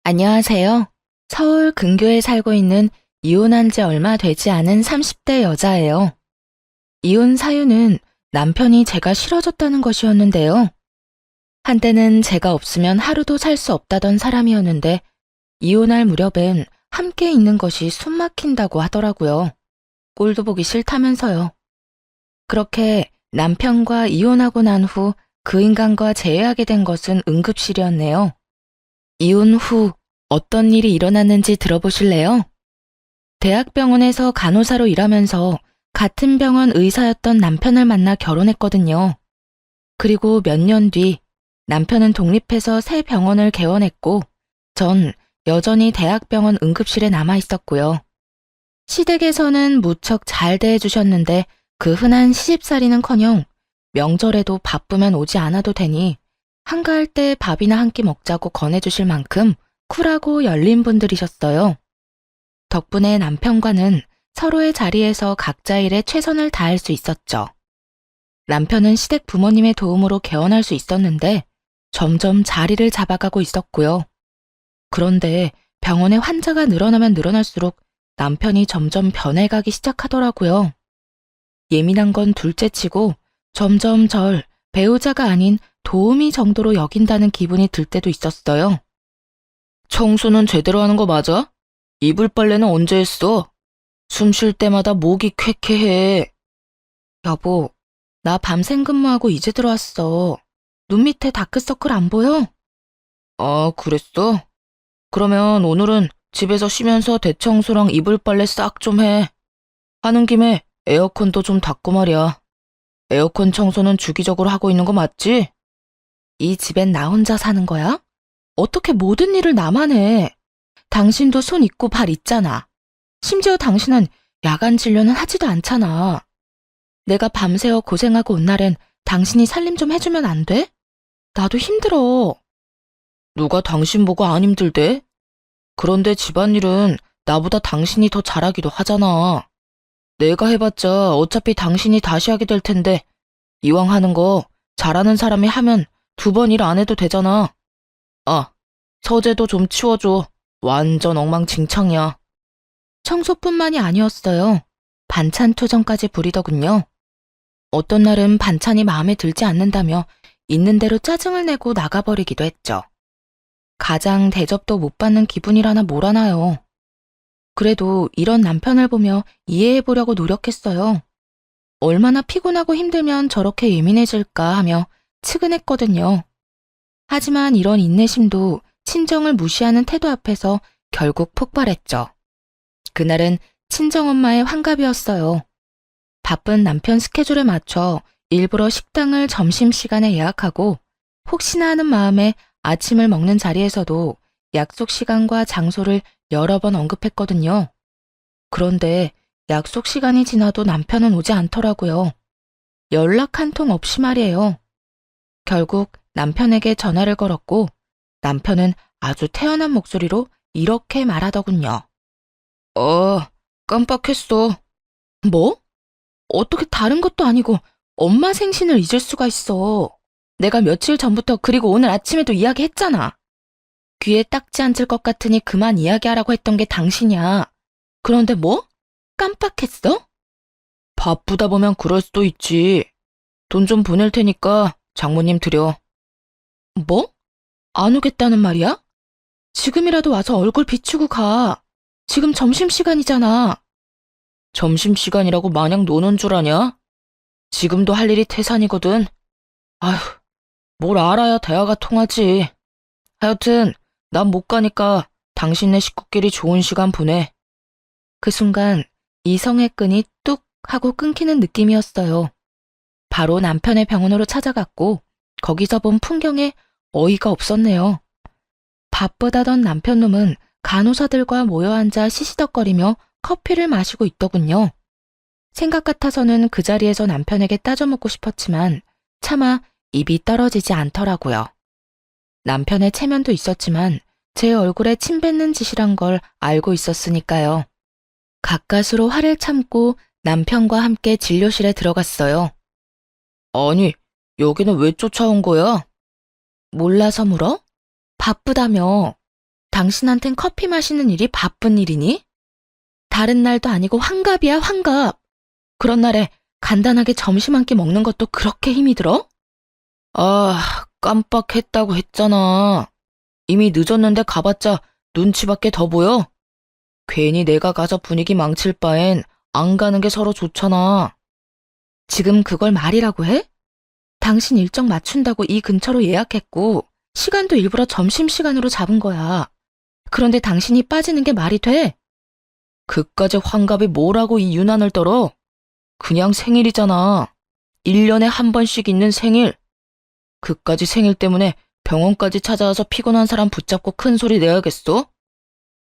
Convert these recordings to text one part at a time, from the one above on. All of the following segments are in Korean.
안녕하세요. 서울 근교에 살고 있는 이혼한 지 얼마 되지 않은 30대 여자예요. 이혼 사유는 남편이 제가 싫어졌다는 것이었는데요. 한때는 제가 없으면 하루도 살 수 없다던 사람이었는데 이혼할 무렵엔 함께 있는 것이 숨 막힌다고 하더라고요. 꼴도 보기 싫다면서요. 그렇게 남편과 이혼하고 난 후 그 인간과 재회하게 된 것은 응급실이었네요. 이혼 후 어떤 일이 일어났는지 들어보실래요? 대학병원에서 간호사로 일하면서 같은 병원 의사였던 남편을 만나 결혼했거든요. 그리고 몇 년 뒤 남편은 독립해서 새 병원을 개원했고 전 여전히 대학병원 응급실에 남아 있었고요. 시댁에서는 무척 잘 대해주셨는데 그 흔한 시집살이는커녕 명절에도 바쁘면 오지 않아도 되니 한가할 때 밥이나 한 끼 먹자고 권해주실 만큼 쿨하고 열린 분들이셨어요. 덕분에 남편과는 서로의 자리에서 각자 일에 최선을 다할 수 있었죠. 남편은 시댁 부모님의 도움으로 개원할 수 있었는데 점점 자리를 잡아가고 있었고요. 그런데 병원에 환자가 늘어나면 늘어날수록 남편이 점점 변해가기 시작하더라고요. 예민한 건 둘째치고 점점 절 배우자가 아닌 도우미 정도로 여긴다는 기분이 들 때도 있었어요. 청소는 제대로 하는 거 맞아? 이불 빨래는 언제 했어? 숨 쉴 때마다 목이 쾌쾌해. 여보, 나 밤샘 근무하고 이제 들어왔어. 눈 밑에 다크서클 안 보여? 아, 그랬어? 그러면 오늘은 집에서 쉬면서 대청소랑 이불 빨래 싹 좀 해. 하는 김에 에어컨도 좀 닦고 말이야. 에어컨 청소는 주기적으로 하고 있는 거 맞지? 이 집엔 나 혼자 사는 거야? 어떻게 모든 일을 나만 해? 당신도 손 있고 발 있잖아. 심지어 당신은 야간 진료는 하지도 않잖아. 내가 밤새워 고생하고 온 날엔 당신이 살림 좀 해주면 안 돼? 나도 힘들어. 누가 당신 보고 안 힘들대? 그런데 집안일은 나보다 당신이 더 잘하기도 하잖아. 내가 해봤자 어차피 당신이 다시 하게 될 텐데 이왕 하는 거 잘하는 사람이 하면 2번 일 안 해도 되잖아. 아, 서재도 좀 치워줘. 완전 엉망진창이야. 청소뿐만이 아니었어요. 반찬 투정까지 부리더군요. 어떤 날은 반찬이 마음에 들지 않는다며 있는 대로 짜증을 내고 나가버리기도 했죠. 가장 대접도 못 받는 기분이라나 뭐라나요. 그래도 이런 남편을 보며 이해해보려고 노력했어요. 얼마나 피곤하고 힘들면 저렇게 예민해질까 하며 측은했거든요. 하지만 이런 인내심도 친정을 무시하는 태도 앞에서 결국 폭발했죠. 그날은 친정엄마의 환갑이었어요. 바쁜 남편 스케줄에 맞춰 일부러 식당을 점심시간에 예약하고 혹시나 하는 마음에 아침을 먹는 자리에서도 약속 시간과 장소를 여러 번 언급했거든요. 그런데 약속 시간이 지나도 남편은 오지 않더라고요. 연락 한 통 없이 말이에요. 결국 남편에게 전화를 걸었고 남편은 아주 태연한 목소리로 이렇게 말하더군요. 깜빡했어. 뭐? 어떻게 다른 것도 아니고 엄마 생신을 잊을 수가 있어. 내가 며칠 전부터 그리고 오늘 아침에도 이야기했잖아. 귀에 딱지 앉을 것 같으니 그만 이야기하라고 했던 게 당신이야. 그런데 뭐? 깜빡했어? 바쁘다 보면 그럴 수도 있지. 돈 좀 보낼 테니까 장모님 드려. 뭐? 안 오겠다는 말이야? 지금이라도 와서 얼굴 비추고 가. 지금 점심시간이잖아. 점심시간이라고 마냥 노는 줄 아냐? 지금도 할 일이 태산이거든. 아휴, 뭘 알아야 대화가 통하지. 하여튼 난 못 가니까 당신네 식구끼리 좋은 시간 보내. 그 순간 이성의 끈이 뚝 하고 끊기는 느낌이었어요. 바로 남편의 병원으로 찾아갔고 거기서 본 풍경에 어이가 없었네요. 바쁘다던 남편놈은 간호사들과 모여 앉아 시시덕거리며 커피를 마시고 있더군요. 생각 같아서는 그 자리에서 남편에게 따져먹고 싶었지만 차마 입이 떨어지지 않더라고요. 남편의 체면도 있었지만 제 얼굴에 침 뱉는 짓이란 걸 알고 있었으니까요. 가까스로 화를 참고 남편과 함께 진료실에 들어갔어요. 아니, 여기는 왜 쫓아온 거야? 몰라서 물어? 바쁘다며. 당신한텐 커피 마시는 일이 바쁜 일이니? 다른 날도 아니고 환갑이야, 환갑. 그런 날에 간단하게 점심 한 끼 먹는 것도 그렇게 힘이 들어? 아, 깜빡했다고 했잖아. 이미 늦었는데 가봤자 눈치밖에 더 보여? 괜히 내가 가서 분위기 망칠 바엔 안 가는 게 서로 좋잖아. 지금 그걸 말이라고 해? 당신 일정 맞춘다고 이 근처로 예약했고 시간도 일부러 점심시간으로 잡은 거야. 그런데 당신이 빠지는 게 말이 돼? 그까지 환갑이 뭐라고 이 유난을 떨어? 그냥 생일이잖아. 1년에 한 번씩 있는 생일. 그까지 생일 때문에 병원까지 찾아와서 피곤한 사람 붙잡고 큰 소리 내야겠어?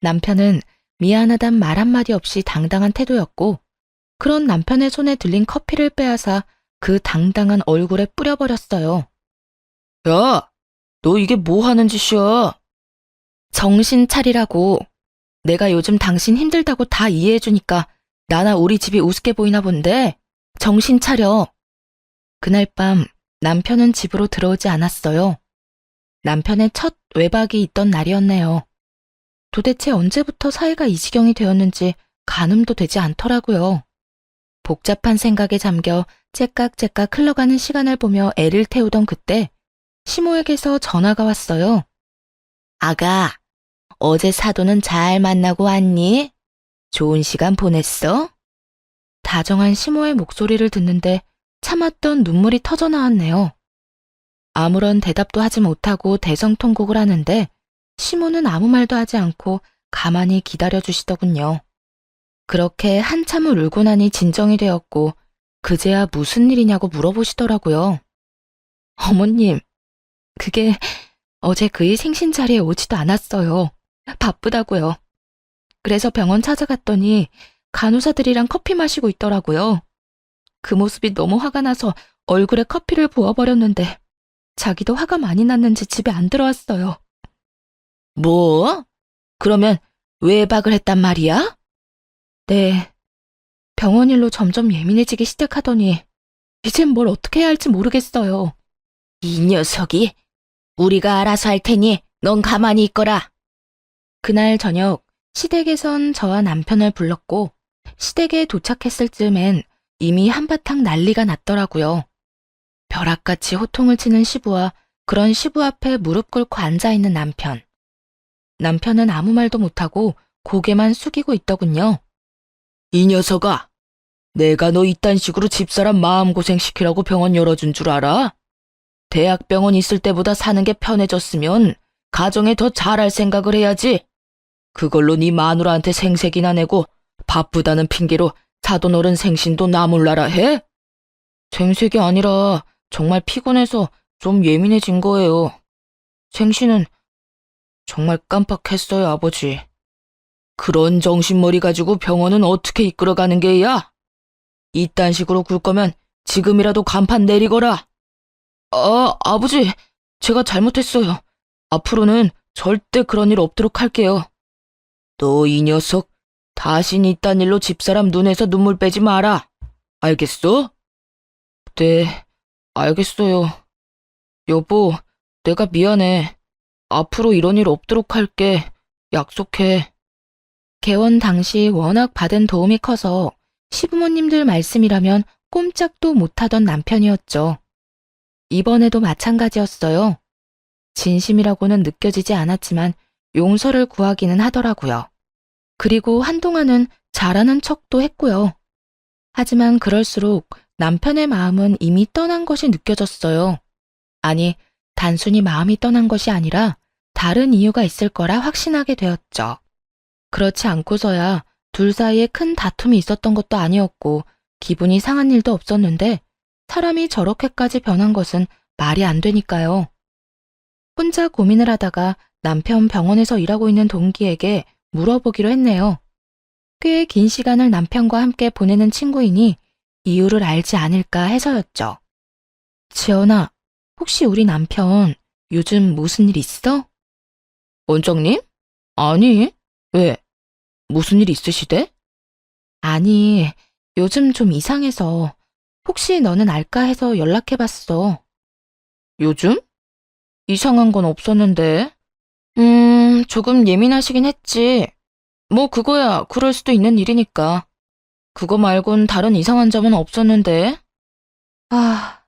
남편은 미안하단 말 한마디 없이 당당한 태도였고, 그런 남편의 손에 들린 커피를 빼앗아 그 당당한 얼굴에 뿌려버렸어요. 야, 너 이게 뭐 하는 짓이야? 정신 차리라고. 내가 요즘 당신 힘들다고 다 이해해주니까 나나 우리 집이 우습게 보이나 본데 정신 차려. 그날 밤 남편은 집으로 들어오지 않았어요. 남편의 첫 외박이 있던 날이었네요. 도대체 언제부터 사이가 이 지경이 되었는지 가늠도 되지 않더라고요. 복잡한 생각에 잠겨 째깍째깍 흘러가는 시간을 보며 애를 태우던 그때 시모에게서 전화가 왔어요. 아가, 어제 사돈은 잘 만나고 왔니? 좋은 시간 보냈어? 다정한 시모의 목소리를 듣는데 참았던 눈물이 터져 나왔네요. 아무런 대답도 하지 못하고 대성통곡을 하는데 시모는 아무 말도 하지 않고 가만히 기다려주시더군요. 그렇게 한참을 울고 나니 진정이 되었고 그제야 무슨 일이냐고 물어보시더라고요. 어머님, 그게 어제 그의 생신 자리에 오지도 않았어요. 바쁘다고요. 그래서 병원 찾아갔더니 간호사들이랑 커피 마시고 있더라고요. 그 모습이 너무 화가 나서 얼굴에 커피를 부어버렸는데 자기도 화가 많이 났는지 집에 안 들어왔어요. 뭐? 그러면 외박을 했단 말이야? 네. 병원 일로 점점 예민해지기 시작하더니 이젠 뭘 어떻게 해야 할지 모르겠어요. 이 녀석이 우리가 알아서 할 테니 넌 가만히 있거라. 그날 저녁 시댁에선 저와 남편을 불렀고 시댁에 도착했을 즈음엔 이미 한바탕 난리가 났더라고요. 벼락같이 호통을 치는 시부와 그런 시부 앞에 무릎 꿇고 앉아있는 남편. 남편은 아무 말도 못하고 고개만 숙이고 있더군요. 이 녀석아, 내가 너 이딴 식으로 집사람 마음고생시키라고 병원 열어준 줄 알아? 대학병원 있을 때보다 사는 게 편해졌으면 가정에 더 잘할 생각을 해야지. 그걸로 네 마누라한테 생색이나 내고 바쁘다는 핑계로 사돈 어른 생신도 나몰라라 해? 생색이 아니라 정말 피곤해서 좀 예민해진 거예요. 생신은 정말 깜빡했어요, 아버지. 그런 정신머리 가지고 병원은 어떻게 이끌어가는 게야? 이딴 식으로 굴 거면 지금이라도 간판 내리거라. 아버지, 제가 잘못했어요. 앞으로는 절대 그런 일 없도록 할게요. 너 이 녀석, 다신 이딴 일로 집사람 눈에서 눈물 빼지 마라. 알겠어? 네, 알겠어요. 여보, 내가 미안해. 앞으로 이런 일 없도록 할게. 약속해. 개원 당시 워낙 받은 도움이 커서 시부모님들 말씀이라면 꼼짝도 못하던 남편이었죠. 이번에도 마찬가지였어요. 진심이라고는 느껴지지 않았지만 용서를 구하기는 하더라고요. 그리고 한동안은 잘하는 척도 했고요. 하지만 그럴수록 남편의 마음은 이미 떠난 것이 느껴졌어요. 아니, 단순히 마음이 떠난 것이 아니라 다른 이유가 있을 거라 확신하게 되었죠. 그렇지 않고서야 둘 사이에 큰 다툼이 있었던 것도 아니었고 기분이 상한 일도 없었는데 사람이 저렇게까지 변한 것은 말이 안 되니까요. 혼자 고민을 하다가 남편 병원에서 일하고 있는 동기에게 물어보기로 했네요. 꽤 긴 시간을 남편과 함께 보내는 친구이니 이유를 알지 않을까 해서였죠. 지연아, 혹시 우리 남편 요즘 무슨 일 있어? 원장님? 아니, 왜? 무슨 일 있으시대? 아니, 요즘 좀 이상해서 혹시 너는 알까 해서 연락해봤어. 요즘? 이상한 건 없었는데. 조금 예민하시긴 했지. 뭐 그거야 그럴 수도 있는 일이니까. 그거 말곤 다른 이상한 점은 없었는데. 아,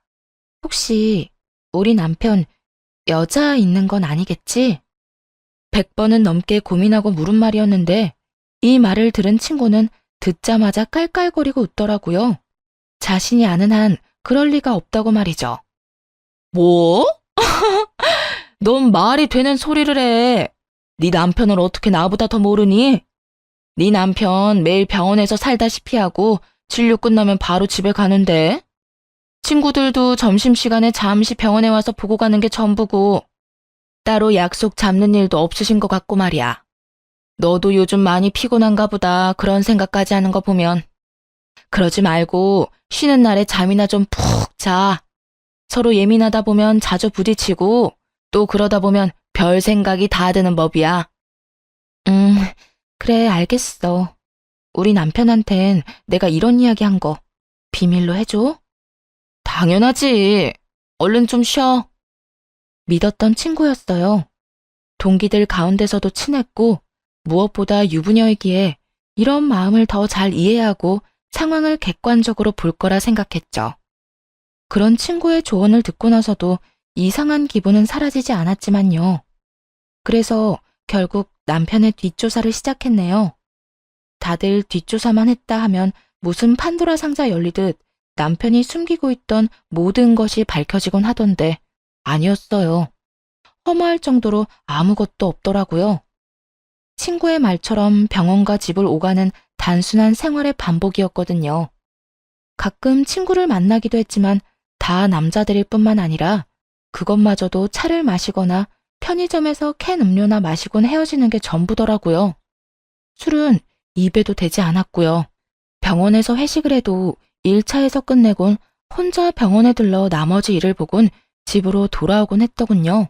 혹시 우리 남편 여자 있는 건 아니겠지? 100번은 넘게 고민하고 물은 말이었는데 이 말을 들은 친구는 듣자마자 깔깔거리고 웃더라고요. 자신이 아는 한 그럴 리가 없다고 말이죠. 뭐? 넌 말이 되는 소리를 해. 네 남편을 어떻게 나보다 더 모르니? 네 남편 매일 병원에서 살다시피 하고 진료 끝나면 바로 집에 가는데 친구들도 점심시간에 잠시 병원에 와서 보고 가는 게 전부고 따로 약속 잡는 일도 없으신 것 같고 말이야. 너도 요즘 많이 피곤한가 보다 그런 생각까지 하는 거 보면 그러지 말고 쉬는 날에 잠이나 좀 푹 자. 서로 예민하다 보면 자주 부딪히고 또 그러다 보면 별 생각이 다 드는 법이야. 그래 알겠어. 우리 남편한텐 내가 이런 이야기 한 거 비밀로 해줘? 당연하지. 얼른 좀 쉬어. 믿었던 친구였어요. 동기들 가운데서도 친했고 무엇보다 유부녀이기에 이런 마음을 더 잘 이해하고 상황을 객관적으로 볼 거라 생각했죠. 그런 친구의 조언을 듣고 나서도 이상한 기분은 사라지지 않았지만요. 그래서 결국 남편의 뒷조사를 시작했네요. 다들 뒷조사만 했다 하면 무슨 판도라 상자 열리듯 남편이 숨기고 있던 모든 것이 밝혀지곤 하던데 아니었어요. 허무할 정도로 아무것도 없더라고요. 친구의 말처럼 병원과 집을 오가는 단순한 생활의 반복이었거든요. 가끔 친구를 만나기도 했지만 다 남자들일 뿐만 아니라 그것마저도 차를 마시거나 편의점에서 캔 음료나 마시곤 헤어지는 게 전부더라고요. 술은 입에도 대지 않았고요. 병원에서 회식을 해도 1차에서 끝내곤 혼자 병원에 들러 나머지 일을 보곤 집으로 돌아오곤 했더군요.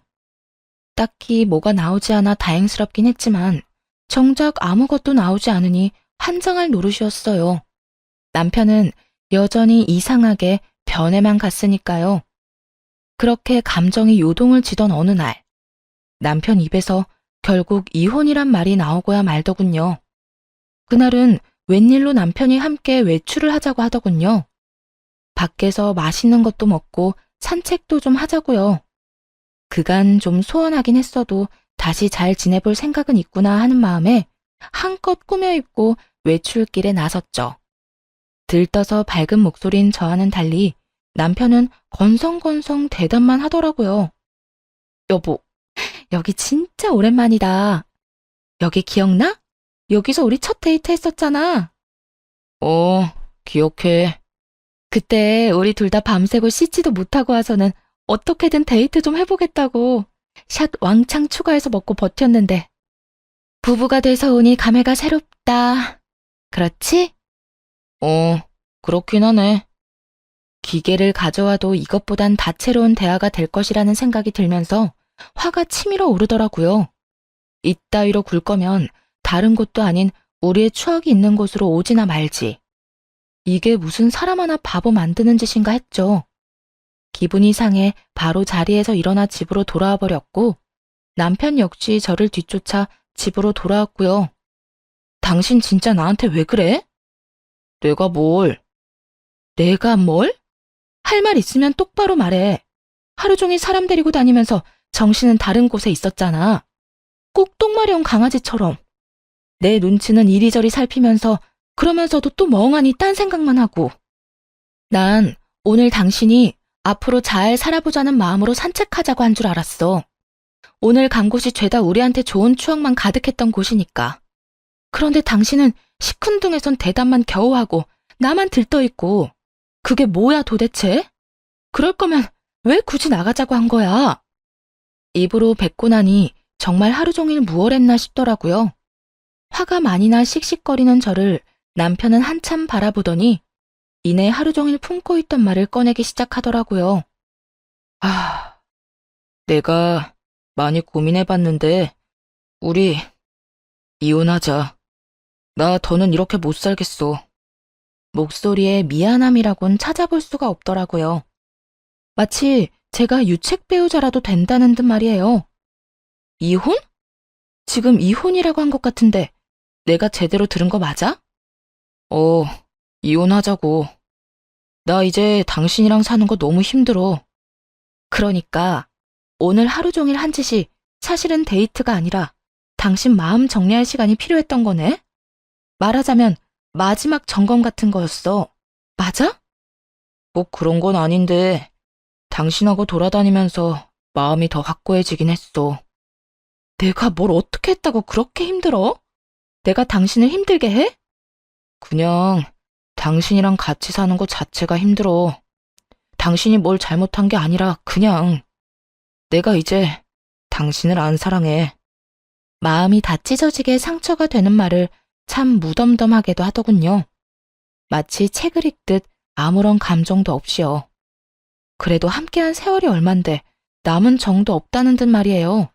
딱히 뭐가 나오지 않아 다행스럽긴 했지만 정작 아무것도 나오지 않으니 환장할 노릇이었어요. 남편은 여전히 이상하게 변해만 갔으니까요. 그렇게 감정이 요동을 지던 어느 날, 남편 입에서 결국 이혼이란 말이 나오고야 말더군요. 그날은 웬일로 남편이 함께 외출을 하자고 하더군요. 밖에서 맛있는 것도 먹고 산책도 좀 하자고요. 그간 좀 소원하긴 했어도 다시 잘 지내볼 생각은 있구나 하는 마음에 한껏 꾸며입고 외출길에 나섰죠. 들떠서 밝은 목소리인 저와는 달리 남편은 건성건성 대답만 하더라고요. 여보, 여기 진짜 오랜만이다. 여기 기억나? 여기서 우리 첫 데이트 했었잖아. 기억해. 그때 우리 둘 다 밤새고 씻지도 못하고 와서는 어떻게든 데이트 좀 해보겠다고 샷 왕창 추가해서 먹고 버텼는데 부부가 돼서 오니 감회가 새롭다. 그렇지? 그렇긴 하네. 기계를 가져와도 이것보단 다채로운 대화가 될 것이라는 생각이 들면서 화가 치밀어 오르더라고요. 이따위로 굴 거면 다른 곳도 아닌 우리의 추억이 있는 곳으로 오지나 말지. 이게 무슨 사람 하나 바보 만드는 짓인가 했죠. 기분이 상해 바로 자리에서 일어나 집으로 돌아와 버렸고 남편 역시 저를 뒤쫓아 집으로 돌아왔고요. 당신 진짜 나한테 왜 그래? 내가 뭘? 내가 뭘? 할 말 있으면 똑바로 말해. 하루 종일 사람 데리고 다니면서 정신은 다른 곳에 있었잖아. 꼭 똥마려운 강아지처럼. 내 눈치는 이리저리 살피면서 그러면서도 또 멍하니 딴 생각만 하고. 난 오늘 당신이 앞으로 잘 살아보자는 마음으로 산책하자고 한 줄 알았어. 오늘 간 곳이 죄다 우리한테 좋은 추억만 가득했던 곳이니까. 그런데 당신은 시큰둥해선 대답만 겨우 하고 나만 들떠있고 그게 뭐야 도대체? 그럴 거면 왜 굳이 나가자고 한 거야? 입으로 뱉고 나니 정말 하루 종일 무얼했나 싶더라고요. 화가 많이 나 씩씩거리는 저를 남편은 한참 바라보더니 이내 하루 종일 품고 있던 말을 꺼내기 시작하더라고요. 내가 많이 고민해봤는데 우리 이혼하자. 나 더는 이렇게 못 살겠어. 목소리에 미안함이라곤 찾아볼 수가 없더라고요. 마치 제가 유책 배우자라도 된다는 듯 말이에요. 이혼? 지금 이혼이라고 한 것 같은데 내가 제대로 들은 거 맞아? 이혼하자고. 나 이제 당신이랑 사는 거 너무 힘들어. 그러니까 오늘 하루 종일 한 짓이 사실은 데이트가 아니라 당신 마음 정리할 시간이 필요했던 거네? 말하자면 마지막 점검 같은 거였어. 맞아? 뭐 그런 건 아닌데 당신하고 돌아다니면서 마음이 더 확고해지긴 했어. 내가 뭘 어떻게 했다고 그렇게 힘들어? 내가 당신을 힘들게 해? 그냥 당신이랑 같이 사는 것 자체가 힘들어. 당신이 뭘 잘못한 게 아니라 그냥 내가 이제 당신을 안 사랑해. 마음이 다 찢어지게 상처가 되는 말을 참 무덤덤하게도 하더군요. 마치 책을 읽듯 아무런 감정도 없이요. 그래도 함께한 세월이 얼만데 남은 정도 없다는 듯 말이에요.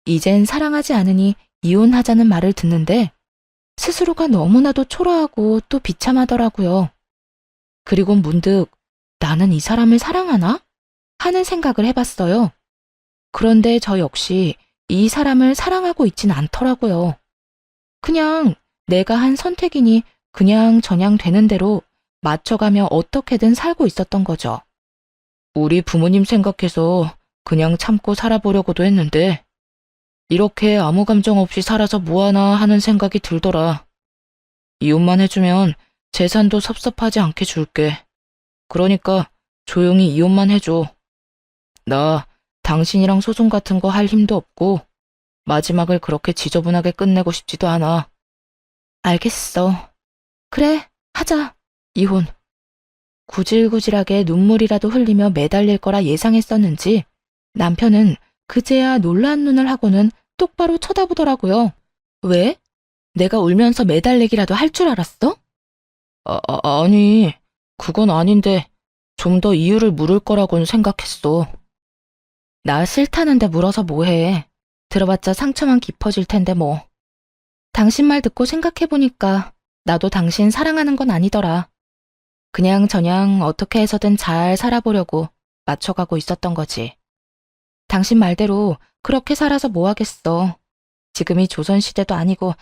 이젠 사랑하지 않으니 이혼하자는 말을 듣는데 스스로가 너무나도 초라하고 또 비참하더라고요. 그리고 문득 나는 이 사람을 사랑하나? 하는 생각을 해봤어요. 그런데 저 역시 이 사람을 사랑하고 있진 않더라고요. 그냥 내가 한 선택이니 그냥 저냥 되는 대로 맞춰가며 어떻게든 살고 있었던 거죠. 우리 부모님 생각해서 그냥 참고 살아보려고도 했는데 이렇게 아무 감정 없이 살아서 뭐하나 하는 생각이 들더라. 이혼만 해주면 재산도 섭섭하지 않게 줄게. 그러니까 조용히 이혼만 해줘. 나 당신이랑 소송 같은 거 할 힘도 없고 마지막을 그렇게 지저분하게 끝내고 싶지도 않아. 알겠어. 그래, 하자. 이혼. 구질구질하게 눈물이라도 흘리며 매달릴 거라 예상했었는지 남편은 그제야 놀란 눈을 하고는 똑바로 쳐다보더라고요. 왜? 내가 울면서 매달리기라도 할 줄 알았어? 아니, 그건 아닌데 좀 더 이유를 물을 거라고는 생각했어. 나 싫다는데 물어서 뭐해. 들어봤자 상처만 깊어질 텐데 뭐. 당신 말 듣고 생각해보니까 나도 당신 사랑하는 건 아니더라. 그냥저냥 어떻게 해서든 잘 살아보려고 맞춰가고 있었던 거지. 당신 말대로 그렇게 살아서 뭐 하겠어. 지금이 조선시대도 아니고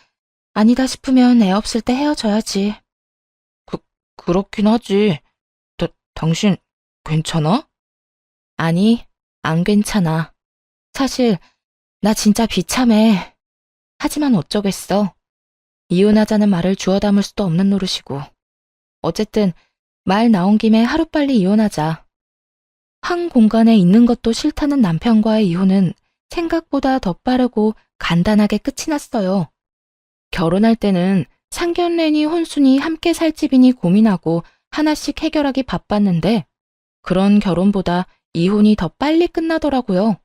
아니다 싶으면 애 없을 때 헤어져야지. 그렇긴 하지. 당신 괜찮아? 아니, 안 괜찮아. 사실 나 진짜 비참해. 하지만 어쩌겠어. 이혼하자는 말을 주워 담을 수도 없는 노릇이고. 어쨌든 말 나온 김에 하루빨리 이혼하자. 한 공간에 있는 것도 싫다는 남편과의 이혼은 생각보다 더 빠르고 간단하게 끝이 났어요. 결혼할 때는 상견례니 혼수니 함께 살 집이니 고민하고 하나씩 해결하기 바빴는데 그런 결혼보다 이혼이 더 빨리 끝나더라고요.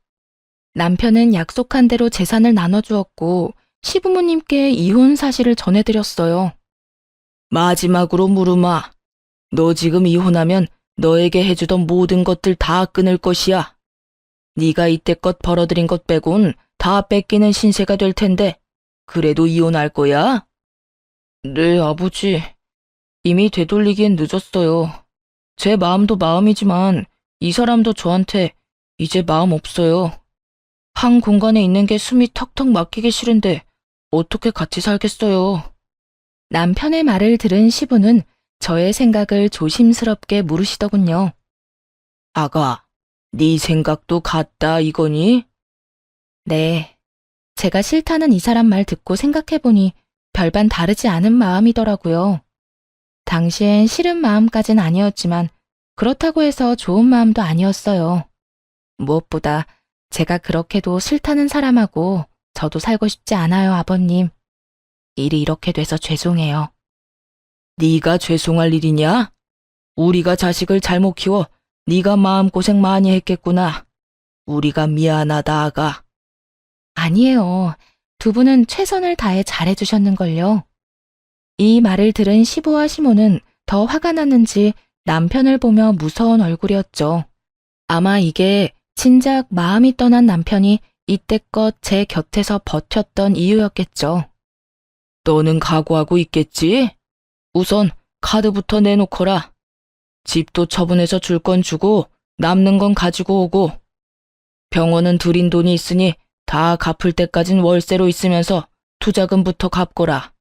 남편은 약속한 대로 재산을 나눠주었고 시부모님께 이혼 사실을 전해드렸어요. 마지막으로 물으마. 너 지금 이혼하면 너에게 해주던 모든 것들 다 끊을 것이야. 네가 이때껏 벌어들인 것 빼곤 다 뺏기는 신세가 될 텐데 그래도 이혼할 거야? 네, 아버지. 이미 되돌리기엔 늦었어요. 제 마음도 마음이지만 이 사람도 저한테 이제 마음 없어요. 한 공간에 있는 게 숨이 턱턱 막히기 싫은데 어떻게 같이 살겠어요. 남편의 말을 들은 시부는 저의 생각을 조심스럽게 물으시더군요. 아가, 네 생각도 같다 이거니? 네. 제가 싫다는 이 사람 말 듣고 생각해보니 별반 다르지 않은 마음이더라고요. 당시엔 싫은 마음까진 아니었지만 그렇다고 해서 좋은 마음도 아니었어요. 무엇보다 제가 그렇게도 싫다는 사람하고 저도 살고 싶지 않아요, 아버님. 일이 이렇게 돼서 죄송해요. 네가 죄송할 일이냐? 우리가 자식을 잘못 키워 네가 마음고생 많이 했겠구나. 우리가 미안하다, 아가. 아니에요. 두 분은 최선을 다해 잘해주셨는걸요. 이 말을 들은 시부와 시모는 더 화가 났는지 남편을 보며 무서운 얼굴이었죠. 아마 이게 진작 마음이 떠난 남편이 이때껏 제 곁에서 버텼던 이유였겠죠. 너는 각오하고 있겠지? 우선 카드부터 내놓거라. 집도 처분해서 줄 건 주고 남는 건 가지고 오고 병원은 들인 돈이 있으니 다 갚을 때까진 월세로 있으면서 투자금부터 갚거라.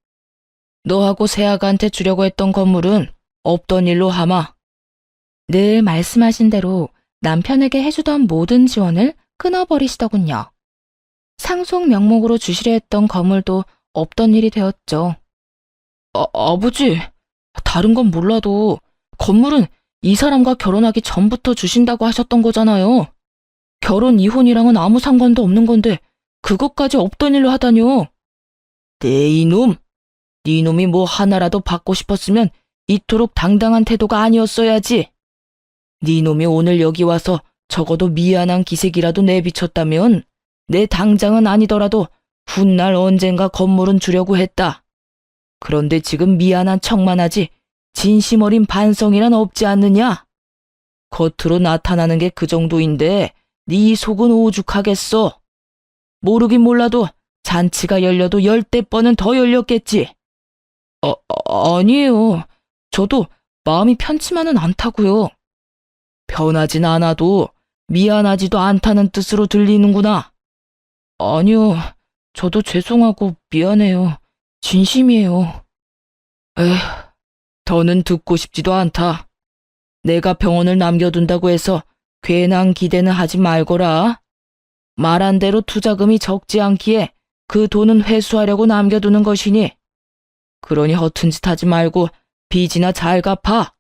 너하고 세아가한테 주려고 했던 건물은 없던 일로 하마. 늘 말씀하신 대로 남편에게 해주던 모든 지원을 끊어버리시더군요. 상속 명목으로 주시려 했던 건물도 없던 일이 되었죠. 아버지, 다른 건 몰라도 건물은 이 사람과 결혼하기 전부터 주신다고 하셨던 거잖아요. 결혼 이혼이랑은 아무 상관도 없는 건데 그것까지 없던 일로 하다뇨. 네 이놈, 네 놈이 뭐 하나라도 받고 싶었으면 이토록 당당한 태도가 아니었어야지. 네 놈이 오늘 여기 와서 적어도 미안한 기색이라도 내비쳤다면 내 당장은 아니더라도 훗날 언젠가 건물은 주려고 했다. 그런데 지금 미안한 척만 하지 진심 어린 반성이란 없지 않느냐? 겉으로 나타나는 게 그 정도인데 네 속은 오죽하겠어. 모르긴 몰라도 잔치가 열려도 10대 번은 더 열렸겠지. 아니에요. 저도 마음이 편치만은 않다고요. 편하진 않아도 미안하지도 않다는 뜻으로 들리는구나. 아니요. 저도 죄송하고 미안해요. 진심이에요. 에휴, 더는 듣고 싶지도 않다. 내가 병원을 남겨둔다고 해서 괜한 기대는 하지 말거라. 말한 대로 투자금이 적지 않기에 그 돈은 회수하려고 남겨두는 것이니. 그러니 허튼 짓 하지 말고 빚이나 잘 갚아.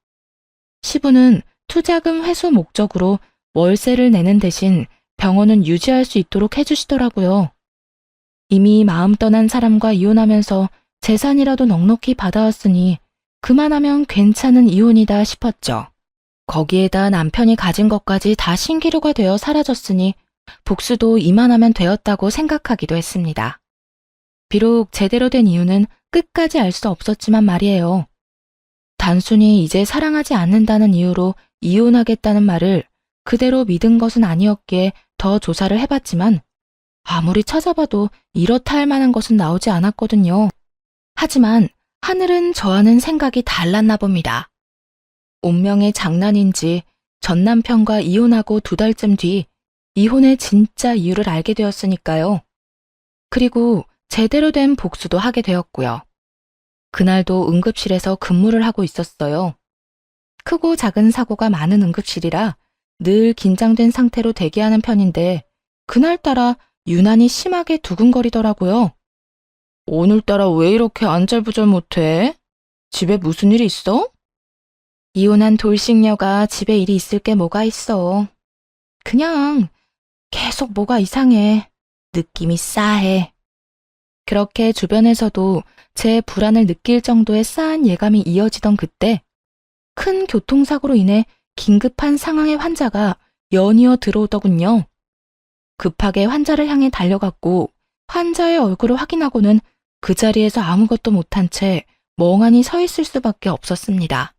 시부는 투자금 회수 목적으로 월세를 내는 대신 병원은 유지할 수 있도록 해주시더라고요. 이미 마음 떠난 사람과 이혼하면서 재산이라도 넉넉히 받아왔으니 그만하면 괜찮은 이혼이다 싶었죠. 거기에다 남편이 가진 것까지 다 신기루가 되어 사라졌으니 복수도 이만하면 되었다고 생각하기도 했습니다. 비록 제대로 된 이유는 끝까지 알 수 없었지만 말이에요. 단순히 이제 사랑하지 않는다는 이유로 이혼하겠다는 말을 그대로 믿은 것은 아니었기에 더 조사를 해봤지만 아무리 찾아봐도 이렇다 할 만한 것은 나오지 않았거든요. 하지만 하늘은 저와는 생각이 달랐나 봅니다. 운명의 장난인지 전 남편과 이혼하고 2달쯤 뒤 이혼의 진짜 이유를 알게 되었으니까요. 그리고 제대로 된 복수도 하게 되었고요. 그날도 응급실에서 근무를 하고 있었어요. 크고 작은 사고가 많은 응급실이라 늘 긴장된 상태로 대기하는 편인데 그날따라 유난히 심하게 두근거리더라고요. 오늘따라 왜 이렇게 안절부절 못해? 집에 무슨 일 있어? 이혼한 돌싱녀가 집에 일이 있을 게 뭐가 있어. 그냥 계속 뭐가 이상해. 느낌이 싸해. 그렇게 주변에서도 제 불안을 느낄 정도의 싸한 예감이 이어지던 그때 큰 교통사고로 인해 긴급한 상황의 환자가 연이어 들어오더군요. 급하게 환자를 향해 달려갔고 환자의 얼굴을 확인하고는 그 자리에서 아무것도 못한 채 멍하니 서 있을 수밖에 없었습니다.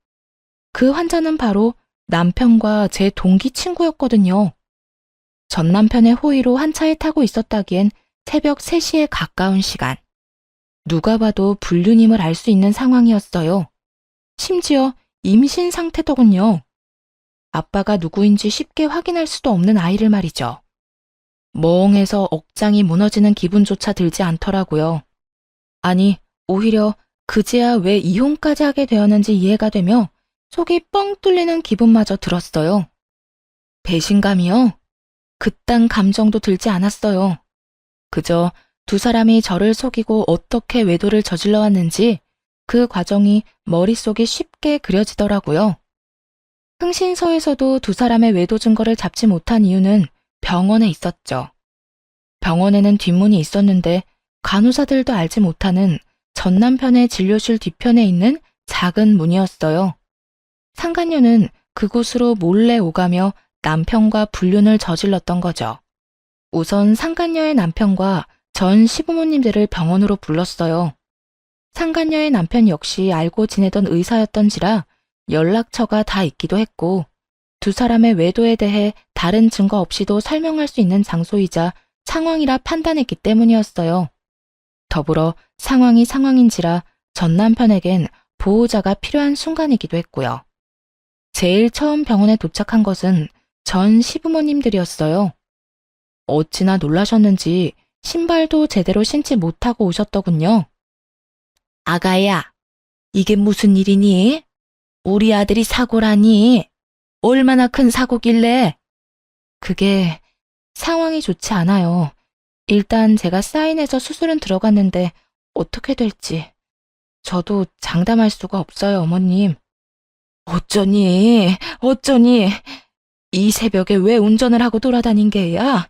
그 환자는 바로 남편과 제 동기 친구였거든요. 전 남편의 호의로 한 차에 타고 있었다기엔 새벽 3시에 가까운 시간. 누가 봐도 불륜임을 알 수 있는 상황이었어요. 심지어 임신 상태더군요. 아빠가 누구인지 쉽게 확인할 수도 없는 아이를 말이죠. 멍해서 억장이 무너지는 기분조차 들지 않더라고요. 아니, 오히려 그제야 왜 이혼까지 하게 되었는지 이해가 되며 속이 뻥 뚫리는 기분마저 들었어요. 배신감이요? 그딴 감정도 들지 않았어요. 그저 두 사람이 저를 속이고 어떻게 외도를 저질러 왔는지 그 과정이 머릿속에 쉽게 그려지더라고요. 흥신소에서도 두 사람의 외도 증거를 잡지 못한 이유는 병원에 있었죠. 병원에는 뒷문이 있었는데 간호사들도 알지 못하는 전 남편의 진료실 뒤편에 있는 작은 문이었어요. 상간녀는 그곳으로 몰래 오가며 남편과 불륜을 저질렀던 거죠. 우선 상간녀의 남편과 전 시부모님들을 병원으로 불렀어요. 상간녀의 남편 역시 알고 지내던 의사였던지라 연락처가 다 있기도 했고 두 사람의 외도에 대해 다른 증거 없이도 설명할 수 있는 장소이자 상황이라 판단했기 때문이었어요. 더불어 상황이 상황인지라 전 남편에겐 보호자가 필요한 순간이기도 했고요. 제일 처음 병원에 도착한 것은 전 시부모님들이었어요. 어찌나 놀라셨는지 신발도 제대로 신지 못하고 오셨더군요. 아가야, 이게 무슨 일이니? 우리 아들이 사고라니? 얼마나 큰 사고길래? 그게 상황이 좋지 않아요. 일단 제가 사인해서 수술은 들어갔는데 어떻게 될지 저도 장담할 수가 없어요, 어머님. 어쩌니? 이 새벽에 왜 운전을 하고 돌아다닌 게야?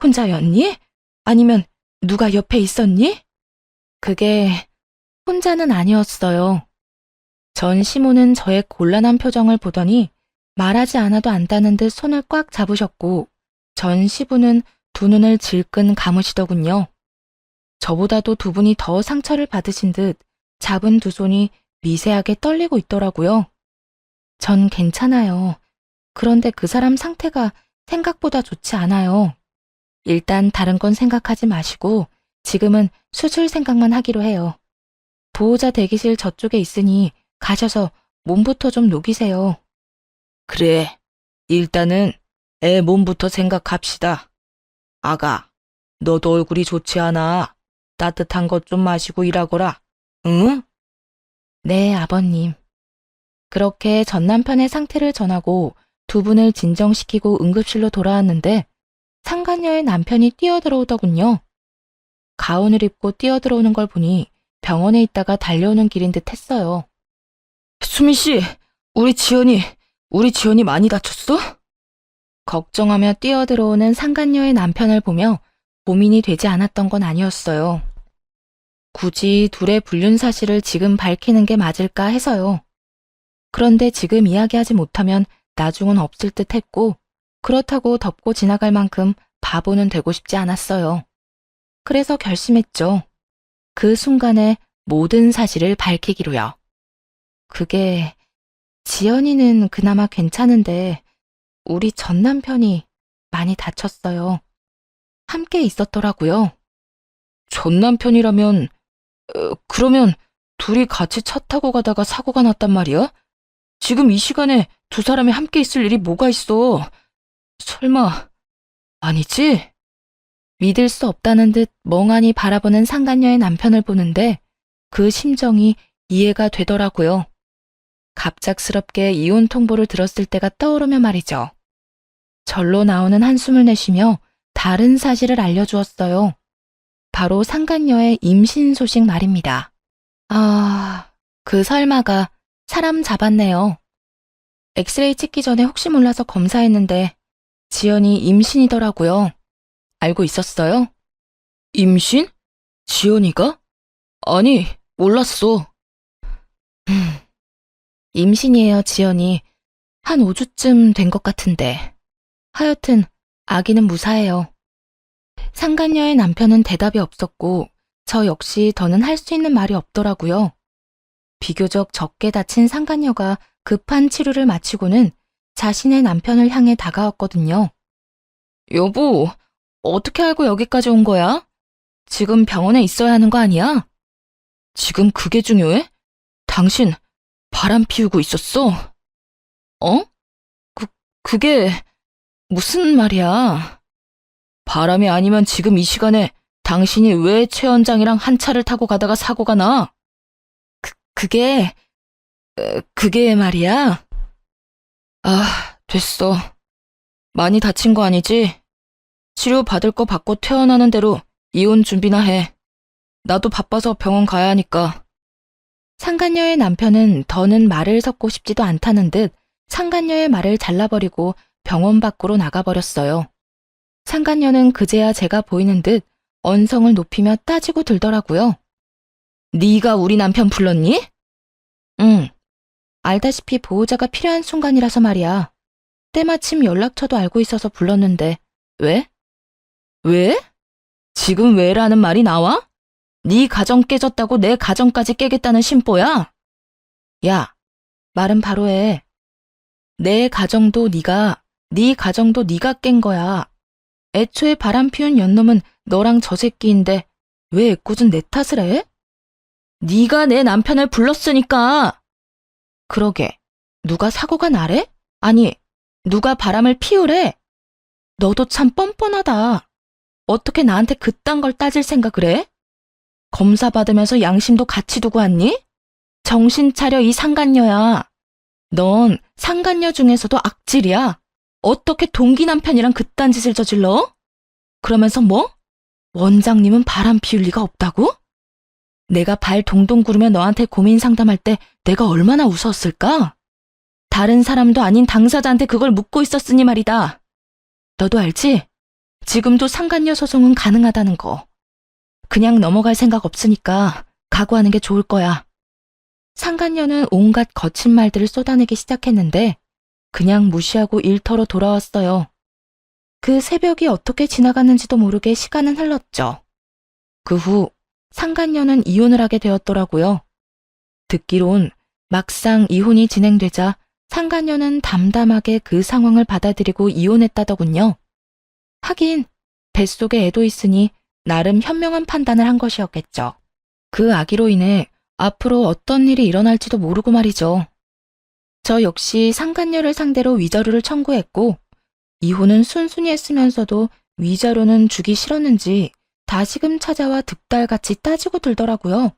혼자였니? 아니면 누가 옆에 있었니? 그게 혼자는 아니었어요. 전 시모는 저의 곤란한 표정을 보더니 말하지 않아도 안다는 듯 손을 꽉 잡으셨고 전 시부는 두 눈을 질끈 감으시더군요. 저보다도 두 분이 더 상처를 받으신 듯 잡은 두 손이 미세하게 떨리고 있더라고요. 전 괜찮아요. 그런데 그 사람 상태가 생각보다 좋지 않아요. 일단 다른 건 생각하지 마시고 지금은 수술 생각만 하기로 해요. 보호자 대기실 저쪽에 있으니 가셔서 몸부터 좀 녹이세요. 그래, 일단은 애 몸부터 생각합시다. 아가, 너도 얼굴이 좋지 않아. 따뜻한 것 좀 마시고 일하거라. 응? 네, 아버님. 그렇게 전 남편의 상태를 전하고 두 분을 진정시키고 응급실로 돌아왔는데 상간녀의 남편이 뛰어들어오더군요. 가운을 입고 뛰어들어오는 걸 보니 병원에 있다가 달려오는 길인 듯 했어요. 수민 씨, 우리 지연이 많이 다쳤어? 걱정하며 뛰어들어오는 상간녀의 남편을 보며 고민이 되지 않았던 건 아니었어요. 굳이 둘의 불륜 사실을 지금 밝히는 게 맞을까 해서요. 그런데 지금 이야기하지 못하면 나중은 없을 듯 했고 그렇다고 덮고 지나갈 만큼 바보는 되고 싶지 않았어요. 그래서 결심했죠. 그 순간에 모든 사실을 밝히기로요. 그게 지연이는 그나마 괜찮은데 우리 전 남편이 많이 다쳤어요. 함께 있었더라고요. 전 남편이라면 그러면 둘이 같이 차 타고 가다가 사고가 났단 말이야? 지금 이 시간에 두 사람이 함께 있을 일이 뭐가 있어? 설마 아니지? 믿을 수 없다는 듯 멍하니 바라보는 상간녀의 남편을 보는데 그 심정이 이해가 되더라고요. 갑작스럽게 이혼 통보를 들었을 때가 떠오르며 말이죠. 절로 나오는 한숨을 내쉬며 다른 사실을 알려주었어요. 바로 상간녀의 임신 소식 말입니다. 그 설마가 사람 잡았네요. 엑스레이 찍기 전에 혹시 몰라서 검사했는데 지연이 임신이더라고요. 알고 있었어요? 임신? 지연이가? 아니, 몰랐어. 임신이에요, 지연이. 한 5주쯤 된 것 같은데. 하여튼 아기는 무사해요. 상간녀의 남편은 대답이 없었고 저 역시 더는 할 수 있는 말이 없더라고요. 비교적 적게 다친 상간녀가 급한 치료를 마치고는 자신의 남편을 향해 다가왔거든요. 여보, 어떻게 알고 여기까지 온 거야? 지금 병원에 있어야 하는 거 아니야? 지금 그게 중요해? 당신 바람 피우고 있었어? 어? 그게 무슨 말이야? 바람이 아니면 지금 이 시간에 당신이 왜 최 원장이랑 한 차를 타고 가다가 사고가 나? 그게 말이야? 됐어. 많이 다친 거 아니지? 치료 받을 거 받고 퇴원하는 대로 이혼 준비나 해. 나도 바빠서 병원 가야 하니까. 상간녀의 남편은 더는 말을 섞고 싶지도 않다는 듯 상간녀의 말을 잘라버리고 병원 밖으로 나가버렸어요. 상간녀는 그제야 제가 보이는 듯 언성을 높이며 따지고 들더라고요. 네가 우리 남편 불렀니? 응. 알다시피 보호자가 필요한 순간이라서 말이야. 때마침 연락처도 알고 있어서 불렀는데 왜? 왜? 지금 왜라는 말이 나와? 네 가정 깨졌다고 내 가정까지 깨겠다는 심보야? 야, 말은 바로 해. 네 가정도 네가 깬 거야. 애초에 바람 피운 연놈은 너랑 저 새끼인데 왜 애꿎은 내 탓을 해? 네가 내 남편을 불렀으니까. 그러게, 누가 사고가 나래? 아니, 누가 바람을 피우래? 너도 참 뻔뻔하다. 어떻게 나한테 그딴 걸 따질 생각을 해? 검사 받으면서 양심도 같이 두고 왔니? 정신 차려, 이 상간녀야. 넌 상간녀 중에서도 악질이야. 어떻게 동기 남편이랑 그딴 짓을 저질러? 그러면서 뭐? 원장님은 바람 피울 리가 없다고? 내가 발 동동 구르며 너한테 고민 상담할 때 내가 얼마나 웃었을까? 다른 사람도 아닌 당사자한테 그걸 묻고 있었으니 말이다. 너도 알지? 지금도 상간녀 소송은 가능하다는 거. 그냥 넘어갈 생각 없으니까 각오하는 게 좋을 거야. 상간녀는 온갖 거친 말들을 쏟아내기 시작했는데 그냥 무시하고 일터로 돌아왔어요. 그 새벽이 어떻게 지나갔는지도 모르게 시간은 흘렀죠. 그 후 상간녀는 이혼을 하게 되었더라고요. 듣기론 막상 이혼이 진행되자 상간녀는 담담하게 그 상황을 받아들이고 이혼했다더군요. 하긴 뱃속에 애도 있으니 나름 현명한 판단을 한 것이었겠죠. 그 아기로 인해 앞으로 어떤 일이 일어날지도 모르고 말이죠. 저 역시 상간녀를 상대로 위자료를 청구했고 이혼은 순순히 했으면서도 위자료는 주기 싫었는지 다시금 찾아와 득달같이 따지고 들더라고요.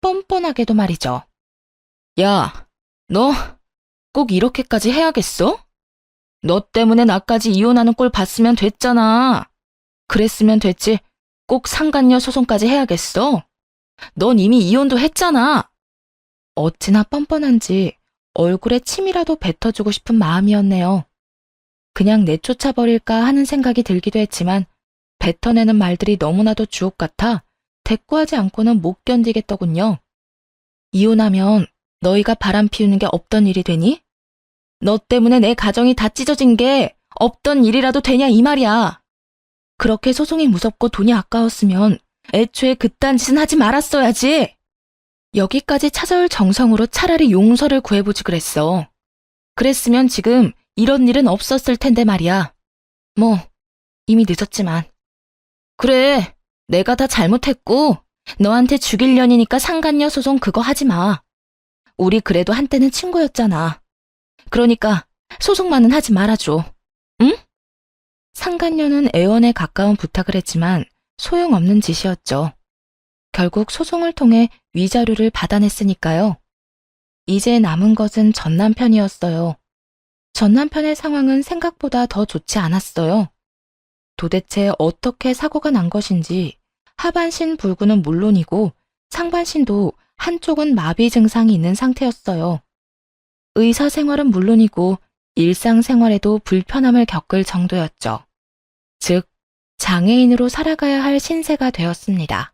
뻔뻔하게도 말이죠. 야, 너 꼭 이렇게까지 해야겠어? 너 때문에 나까지 이혼하는 꼴 봤으면 됐잖아. 그랬으면 됐지. 꼭 상간녀 소송까지 해야겠어? 넌 이미 이혼도 했잖아. 어찌나 뻔뻔한지 얼굴에 침이라도 뱉어주고 싶은 마음이었네요. 그냥 내쫓아버릴까 하는 생각이 들기도 했지만 뱉어내는 말들이 너무나도 주옥 같아 대꾸하지 않고는 못 견디겠더군요. 이혼하면 너희가 바람 피우는 게 없던 일이 되니? 너 때문에 내 가정이 다 찢어진 게 없던 일이라도 되냐 이 말이야. 그렇게 소송이 무섭고 돈이 아까웠으면 애초에 그딴 짓은 하지 말았어야지. 여기까지 찾아올 정성으로 차라리 용서를 구해보지 그랬어. 그랬으면 지금 이런 일은 없었을 텐데 말이야. 뭐 이미 늦었지만. 그래, 내가 다 잘못했고 너한테 죽일 년이니까 상간녀 소송 그거 하지 마. 우리 그래도 한때는 친구였잖아. 그러니까 소송만은 하지 말아줘. 응? 상간녀는 애원에 가까운 부탁을 했지만 소용없는 짓이었죠. 결국 소송을 통해 위자료를 받아냈으니까요. 이제 남은 것은 전 남편이었어요. 전 남편의 상황은 생각보다 더 좋지 않았어요. 도대체 어떻게 사고가 난 것인지 하반신 불구는 물론이고 상반신도 한쪽은 마비 증상이 있는 상태였어요. 의사 생활은 물론이고 일상생활에도 불편함을 겪을 정도였죠. 즉, 장애인으로 살아가야 할 신세가 되었습니다.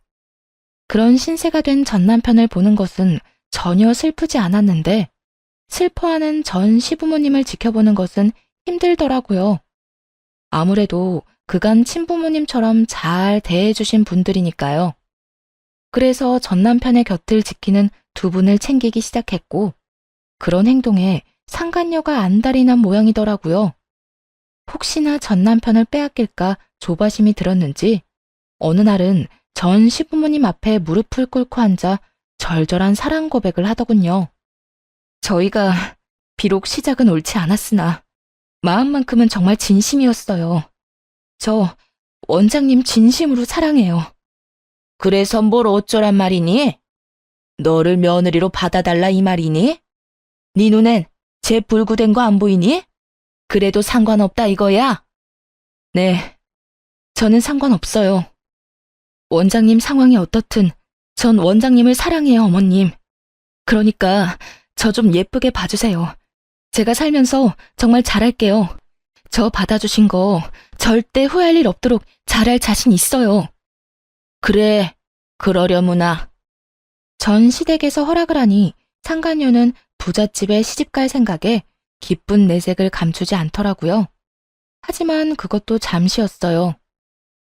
그런 신세가 된 전 남편을 보는 것은 전혀 슬프지 않았는데 슬퍼하는 전 시부모님을 지켜보는 것은 힘들더라고요. 아무래도 그간 친부모님처럼 잘 대해주신 분들이니까요. 그래서 전 남편의 곁을 지키는 두 분을 챙기기 시작했고 그런 행동에 상간녀가 안달이 난 모양이더라고요. 혹시나 전 남편을 빼앗길까 조바심이 들었는지 어느 날은 전 시부모님 앞에 무릎을 꿇고 앉아 절절한 사랑 고백을 하더군요. 저희가 비록 시작은 옳지 않았으나 마음만큼은 정말 진심이었어요. 저 원장님 진심으로 사랑해요. 그래서 뭘 어쩌란 말이니? 너를 며느리로 받아달라 이 말이니? 네 눈엔 제 불구된 거 안 보이니? 그래도 상관없다 이거야? 네, 저는 상관없어요. 원장님 상황이 어떻든 전 원장님을 사랑해요, 어머님. 그러니까 저 좀 예쁘게 봐주세요. 제가 살면서 정말 잘할게요. 저 받아주신 거 절대 후회할 일 없도록 잘할 자신 있어요. 그래, 그러려무나. 전 시댁에서 허락을 하니 상간녀는 부잣집에 시집갈 생각에 기쁜 내색을 감추지 않더라고요. 하지만 그것도 잠시였어요.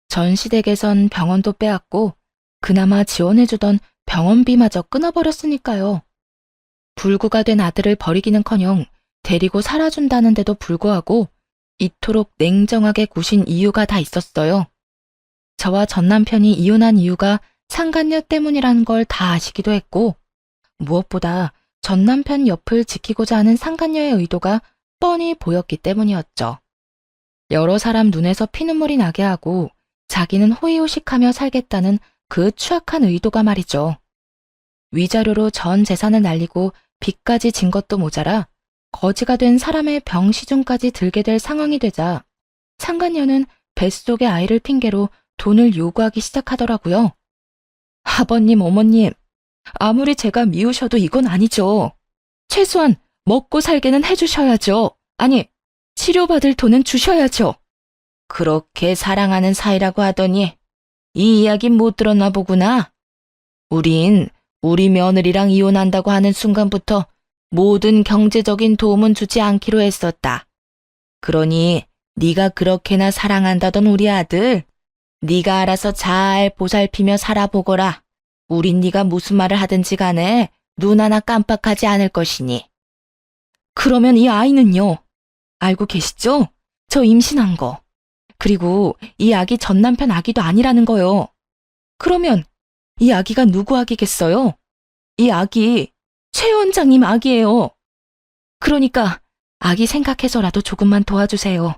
전 시댁에선 병원도 빼앗고 그나마 지원해주던 병원비마저 끊어버렸으니까요. 불구가 된 아들을 버리기는커녕 데리고 살아준다는데도 불구하고 이토록 냉정하게 구신 이유가 다 있었어요. 저와 전 남편이 이혼한 이유가 상간녀 때문이라는 걸 다 아시기도 했고 무엇보다 전 남편 옆을 지키고자 하는 상간녀의 의도가 뻔히 보였기 때문이었죠. 여러 사람 눈에서 피눈물이 나게 하고 자기는 호의호식하며 살겠다는 그 추악한 의도가 말이죠. 위자료로 전 재산을 날리고 빚까지 진 것도 모자라 거지가 된 사람의 병시중까지 들게 될 상황이 되자 상간녀는 뱃속의 아이를 핑계로 돈을 요구하기 시작하더라고요. 아버님, 어머님, 아무리 제가 미우셔도 이건 아니죠. 최소한 먹고 살게는 해주셔야죠. 아니, 치료받을 돈은 주셔야죠. 그렇게 사랑하는 사이라고 하더니 이 이야기 못 들었나 보구나. 우린 우리 며느리랑 이혼한다고 하는 순간부터 모든 경제적인 도움은 주지 않기로 했었다. 그러니 네가 그렇게나 사랑한다던 우리 아들, 네가 알아서 잘 보살피며 살아보거라. 우린 네가 무슨 말을 하든지 간에 눈 하나 깜빡하지 않을 것이니. 그러면 이 아이는요? 알고 계시죠? 저 임신한 거. 그리고 이 아기 전 남편 아기도 아니라는 거요. 그러면 이 아기가 누구 아기겠어요? 이 아기 최 원장님 아기예요. 그러니까 아기 생각해서라도 조금만 도와주세요.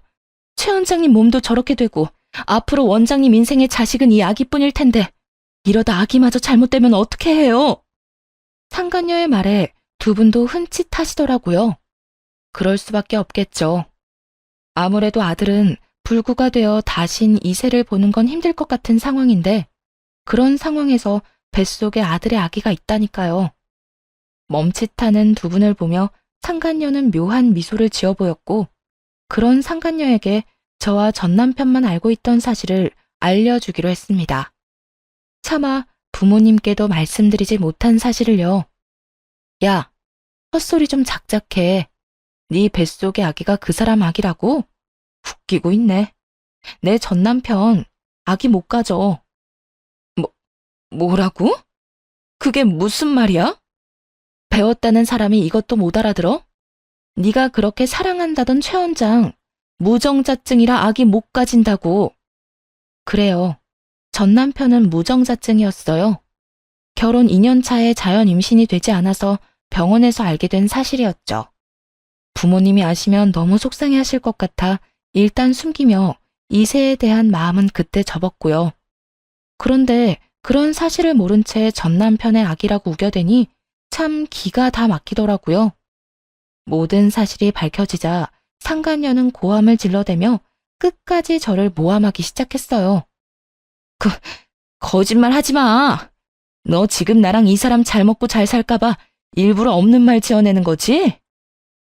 최 원장님 몸도 저렇게 되고 앞으로 원장님 인생의 자식은 이 아기뿐일 텐데 이러다 아기마저 잘못되면 어떻게 해요? 상간녀의 말에 두 분도 흠칫하시더라고요. 그럴 수밖에 없겠죠. 아무래도 아들은 불구가 되어 다신 이세를 보는 건 힘들 것 같은 상황인데 그런 상황에서 뱃속에 아들의 아기가 있다니까요. 멈칫하는 두 분을 보며 상간녀는 묘한 미소를 지어 보였고 그런 상간녀에게 저와 전 남편만 알고 있던 사실을 알려주기로 했습니다. 차마 부모님께도 말씀드리지 못한 사실을요. 야, 헛소리 좀 작작해. 네 뱃속의 아기가 그 사람 아기라고? 웃기고 있네. 내 전 남편 아기 못 가져. 뭐라고? 그게 무슨 말이야? 배웠다는 사람이 이것도 못 알아들어? 네가 그렇게 사랑한다던 최 원장 무정자증이라 아기 못 가진다고. 그래요. 전 남편은 무정자증이었어요. 결혼 2년 차에 자연 임신이 되지 않아서 병원에서 알게 된 사실이었죠. 부모님이 아시면 너무 속상해하실 것 같아 일단 숨기며 이세에 대한 마음은 그때 접었고요. 그런데 그런 사실을 모른 채 전 남편의 아기라고 우겨대니 참 기가 다 막히더라고요. 모든 사실이 밝혀지자 상간녀는 고함을 질러대며 끝까지 저를 모함하기 시작했어요. 거짓말 하지 마. 너 지금 나랑 이 사람 잘 먹고 잘 살까봐 일부러 없는 말 지어내는 거지?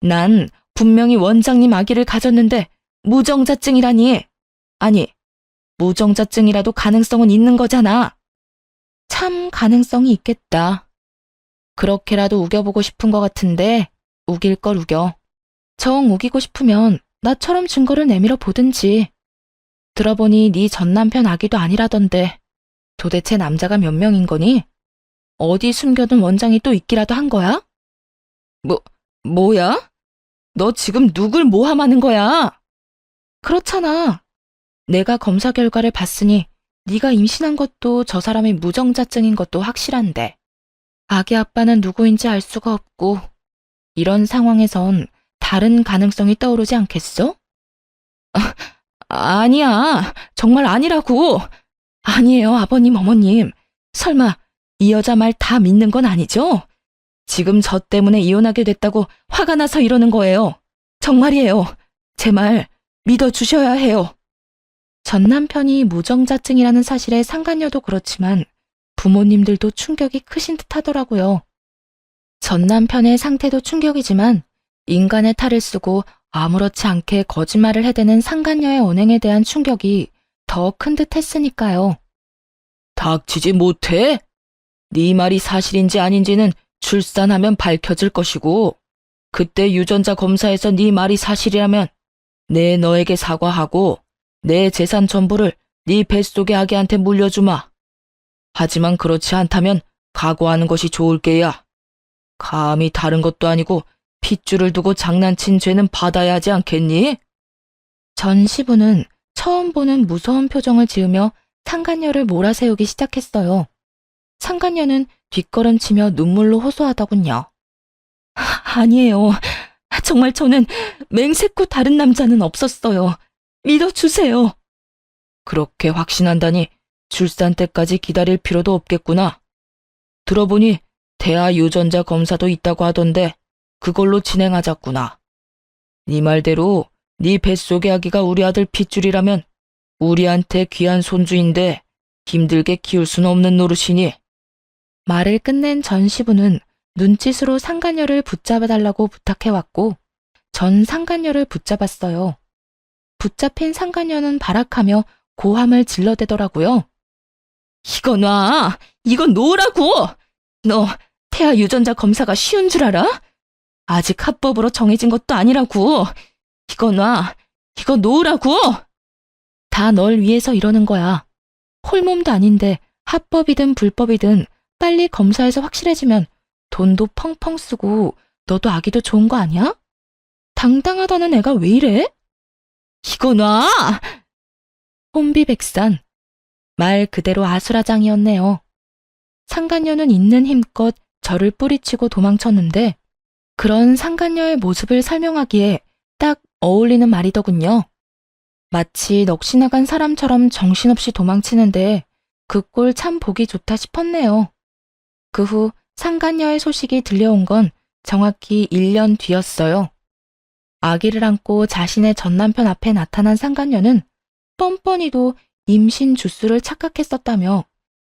난 분명히 원장님 아기를 가졌는데 무정자증이라니. 아니, 무정자증이라도 가능성은 있는 거잖아. 참 가능성이 있겠다. 그렇게라도 우겨보고 싶은 것 같은데 우길 걸 우겨. 정 우기고 싶으면 나처럼 증거를 내밀어 보든지. 들어보니 네 전 남편 아기도 아니라던데 도대체 남자가 몇 명인 거니? 어디 숨겨둔 원장이 또 있기라도 한 거야? 뭐야? 너 지금 누굴 모함하는 거야? 그렇잖아. 내가 검사 결과를 봤으니 네가 임신한 것도 저 사람이 무정자증인 것도 확실한데 아기 아빠는 누구인지 알 수가 없고 이런 상황에선 다른 가능성이 떠오르지 않겠어? 아니야. 정말 아니라고. 아니에요, 아버님, 어머님. 설마 이 여자 말 다 믿는 건 아니죠? 지금 저 때문에 이혼하게 됐다고 화가 나서 이러는 거예요. 정말이에요. 제 말 믿어주셔야 해요. 전 남편이 무정자증이라는 사실에 상간녀도 그렇지만 부모님들도 충격이 크신 듯 하더라고요. 전 남편의 상태도 충격이지만 인간의 탈을 쓰고 아무렇지 않게 거짓말을 해대는 상간녀의 언행에 대한 충격이 더 큰 듯 했으니까요. 닥치지 못해? 네 말이 사실인지 아닌지는 출산하면 밝혀질 것이고 그때 유전자 검사에서 네 말이 사실이라면 내 너에게 사과하고 내 재산 전부를 네 뱃속의 아기한테 물려주마. 하지만 그렇지 않다면 각오하는 것이 좋을 게야. 감히 다른 것도 아니고 핏줄을 두고 장난친 죄는 받아야 하지 않겠니? 전 시부는 처음 보는 무서운 표정을 지으며 상간녀를 몰아세우기 시작했어요. 상간녀는 뒷걸음치며 눈물로 호소하더군요. 아니에요. 정말 저는 맹세코 다른 남자는 없었어요. 믿어주세요. 그렇게 확신한다니 출산 때까지 기다릴 필요도 없겠구나. 들어보니 태아 유전자 검사도 있다고 하던데 그걸로 진행하자꾸나. 네 말대로 네 뱃속의 아기가 우리 아들 핏줄이라면 우리한테 귀한 손주인데 힘들게 키울 수는 없는 노릇이니. 말을 끝낸 전 시부는 눈짓으로 상간녀를 붙잡아달라고 부탁해왔고 전 상간녀를 붙잡았어요. 붙잡힌 상간녀는 발악하며 고함을 질러대더라고요. 이거 놔! 이거 놓으라고! 너 태아 유전자 검사가 쉬운 줄 알아? 아직 합법으로 정해진 것도 아니라고! 이거 놔! 이거 놓으라고! 다 널 위해서 이러는 거야. 홀몸도 아닌데 합법이든 불법이든 빨리 검사해서 확실해지면 돈도 펑펑 쓰고 너도 아기도 좋은 거 아니야? 당당하다는 애가 왜 이래? 이거 놔! 혼비백산. 말 그대로 아수라장이었네요. 상간녀는 있는 힘껏 저를 뿌리치고 도망쳤는데 그런 상간녀의 모습을 설명하기에 딱 어울리는 말이더군요. 마치 넋이 나간 사람처럼 정신없이 도망치는데 그 꼴 참 보기 좋다 싶었네요. 그 후 상간녀의 소식이 들려온 건 정확히 1년 뒤였어요. 아기를 안고 자신의 전남편 앞에 나타난 상간녀는 뻔뻔히도 임신 주수를 착각했었다며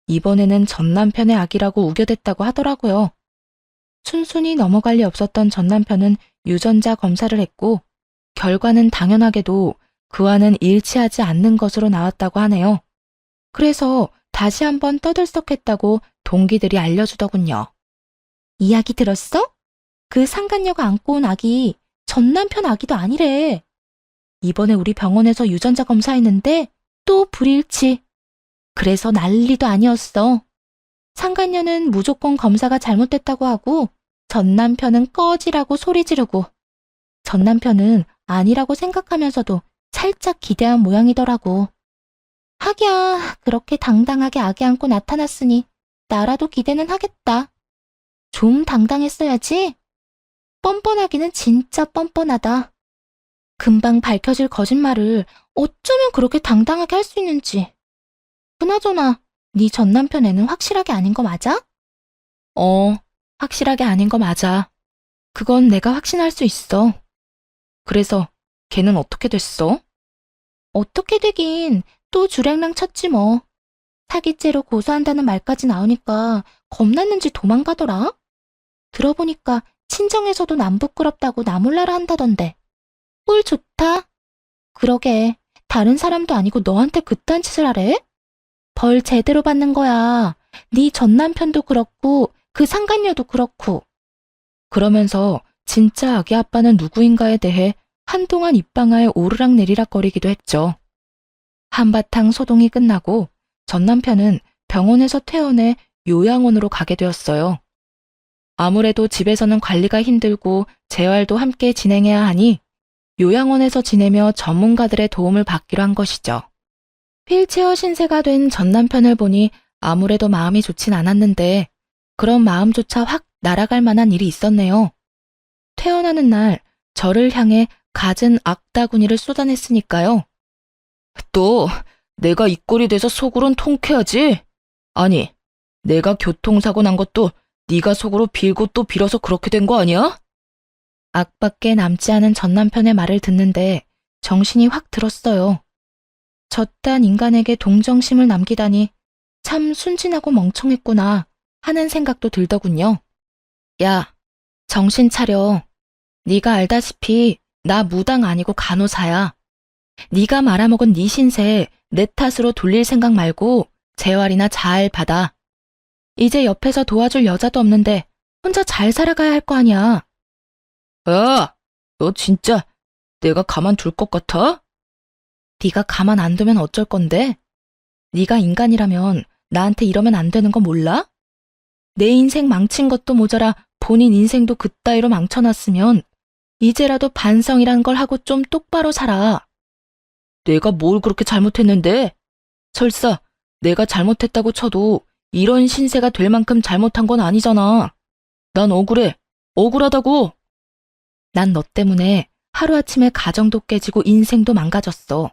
이번에는 전남편의 아기라고 우겨댔다고 하더라고요. 순순히 넘어갈 리 없었던 전남편은 유전자 검사를 했고 결과는 당연하게도 그와는 일치하지 않는 것으로 나왔다고 하네요. 그래서 다시 한번 떠들썩했다고 동기들이 알려주더군요. 이야기 들었어? 그 상간녀가 안고 온 아기 전남편 아기도 아니래. 이번에 우리 병원에서 유전자 검사했는데 또 불일치. 그래서 난리도 아니었어. 상간녀는 무조건 검사가 잘못됐다고 하고 전남편은 꺼지라고 소리 지르고 전남편은 아니라고 생각하면서도 살짝 기대한 모양이더라고. 하기야 그렇게 당당하게 아기 안고 나타났으니 나라도 기대는 하겠다. 좀 당당했어야지. 뻔뻔하기는 진짜 뻔뻔하다. 금방 밝혀질 거짓말을 어쩌면 그렇게 당당하게 할 수 있는지. 그나저나 네 전남편 애는 확실하게 아닌 거 맞아? 확실하게 아닌 거 맞아. 그건 내가 확신할 수 있어. 그래서 걔는 어떻게 됐어? 어떻게 되긴 또 주랭랑 쳤지 뭐. 사기죄로 고소한다는 말까지 나오니까 겁났는지 도망가더라. 들어보니까 친정에서도 남 부끄럽다고 나 몰라라 한다던데. 꿀 좋다. 그러게 다른 사람도 아니고 너한테 그딴 짓을 하래? 벌 제대로 받는 거야. 네 전남편도 그렇고 그 상간녀도 그렇고. 그러면서 진짜 아기 아빠는 누구인가에 대해 한동안 입방아에 오르락내리락거리기도 했죠. 한바탕 소동이 끝나고 전남편은 병원에서 퇴원해 요양원으로 가게 되었어요. 아무래도 집에서는 관리가 힘들고 재활도 함께 진행해야 하니 요양원에서 지내며 전문가들의 도움을 받기로 한 것이죠. 휠체어 신세가 된 전남편을 보니 아무래도 마음이 좋진 않았는데 그런 마음조차 확 날아갈 만한 일이 있었네요. 퇴원하는 날 저를 향해 갖은 악다구니를 쏟아냈으니까요. 또 내가 이 꼴이 돼서 속으론 통쾌하지? 아니, 내가 교통사고 난 것도 네가 속으로 빌고 또 빌어서 그렇게 된 거 아니야? 악밖에 남지 않은 전남편의 말을 듣는데 정신이 확 들었어요. 저딴 인간에게 동정심을 남기다니 참 순진하고 멍청했구나 하는 생각도 들더군요. 야, 정신 차려. 네가 알다시피 나 무당 아니고 간호사야. 네가 말아먹은 네 신세 내 탓으로 돌릴 생각 말고 재활이나 잘 받아. 이제 옆에서 도와줄 여자도 없는데 혼자 잘 살아가야 할 거 아니야. 야, 너 진짜 내가 가만둘 것 같아? 네가 가만 안 두면 어쩔 건데? 네가 인간이라면 나한테 이러면 안 되는 거 몰라? 내 인생 망친 것도 모자라 본인 인생도 그따위로 망쳐놨으면 이제라도 반성이란 걸 하고 좀 똑바로 살아. 내가 뭘 그렇게 잘못했는데? 설사 내가 잘못했다고 쳐도 이런 신세가 될 만큼 잘못한 건 아니잖아. 난 억울해. 억울하다고. 난 너 때문에 하루아침에 가정도 깨지고 인생도 망가졌어.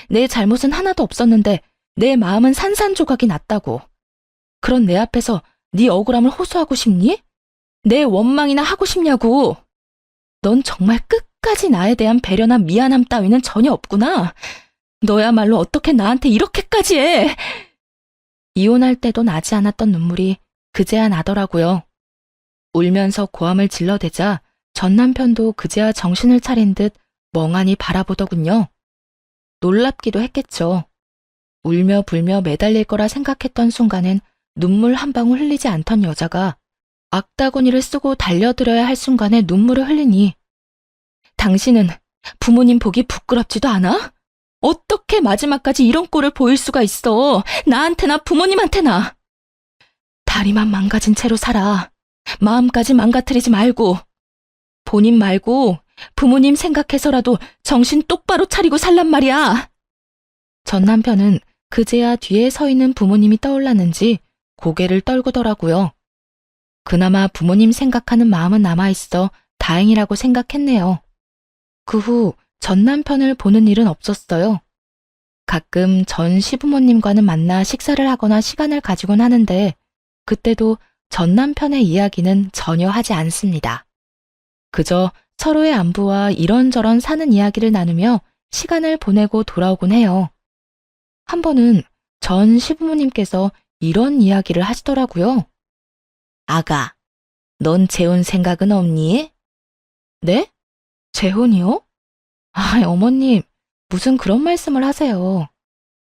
내 잘못은 하나도 없었는데 내 마음은 산산조각이 났다고. 그런 내 앞에서 네 억울함을 호소하고 싶니? 내 원망이나 하고 싶냐고. 넌 정말 끝까지 나에 대한 배려나 미안함 따위는 전혀 없구나. 너야말로 어떻게 나한테 이렇게까지 해. 이혼할 때도 나지 않았던 눈물이 그제야 나더라고요. 울면서 고함을 질러대자 전 남편도 그제야 정신을 차린 듯 멍하니 바라보더군요. 놀랍기도 했겠죠. 울며 불며 매달릴 거라 생각했던 순간엔 눈물 한 방울 흘리지 않던 여자가 악다구니를 쓰고 달려들어야 할 순간에 눈물을 흘리니 당신은 부모님 보기 부끄럽지도 않아? 어떻게 마지막까지 이런 꼴을 보일 수가 있어? 나한테나 부모님한테나. 다리만 망가진 채로 살아. 마음까지 망가뜨리지 말고. 본인 말고 부모님 생각해서라도 정신 똑바로 차리고 살란 말이야. 전 남편은 그제야 뒤에 서 있는 부모님이 떠올랐는지 고개를 떨구더라고요. 그나마 부모님 생각하는 마음은 남아있어 다행이라고 생각했네요. 그 후 전 남편을 보는 일은 없었어요. 가끔 전 시부모님과는 만나 식사를 하거나 시간을 가지곤 하는데 그때도 전 남편의 이야기는 전혀 하지 않습니다. 그저 서로의 안부와 이런저런 사는 이야기를 나누며 시간을 보내고 돌아오곤 해요. 한 번은 전 시부모님께서 이런 이야기를 하시더라고요. 아가, 넌 재혼 생각은 없니? 네? 재혼이요? 아, 어머님, 무슨 그런 말씀을 하세요.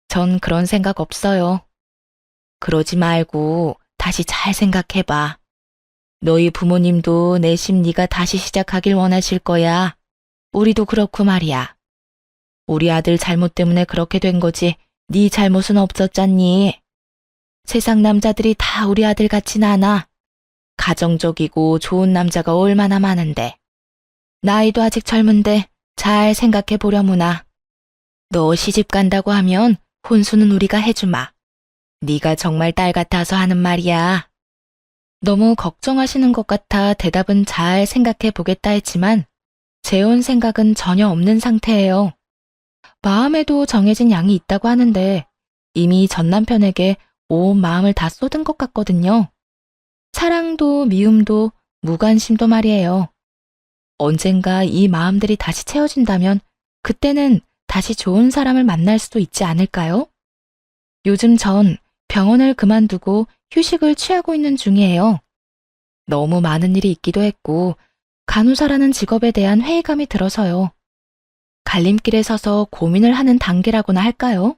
전 그런 생각 없어요. 그러지 말고 다시 잘 생각해봐. 너희 부모님도 내심 네가 다시 시작하길 원하실 거야. 우리도 그렇고 말이야. 우리 아들 잘못 때문에 그렇게 된 거지 네 잘못은 없었잖니. 세상 남자들이 다 우리 아들 같진 않아. 가정적이고 좋은 남자가 얼마나 많은데. 나이도 아직 젊은데 잘 생각해 보려무나. 너 시집 간다고 하면 혼수는 우리가 해주마. 네가 정말 딸 같아서 하는 말이야. 너무 걱정하시는 것 같아 대답은 잘 생각해 보겠다 했지만 재혼 생각은 전혀 없는 상태예요. 마음에도 정해진 양이 있다고 하는데 이미 전 남편에게 온 마음을 다 쏟은 것 같거든요. 사랑도 미움도 무관심도 말이에요. 언젠가 이 마음들이 다시 채워진다면 그때는 다시 좋은 사람을 만날 수도 있지 않을까요? 요즘 전 병원을 그만두고 휴식을 취하고 있는 중이에요. 너무 많은 일이 있기도 했고 간호사라는 직업에 대한 회의감이 들어서요. 갈림길에 서서 고민을 하는 단계라고나 할까요?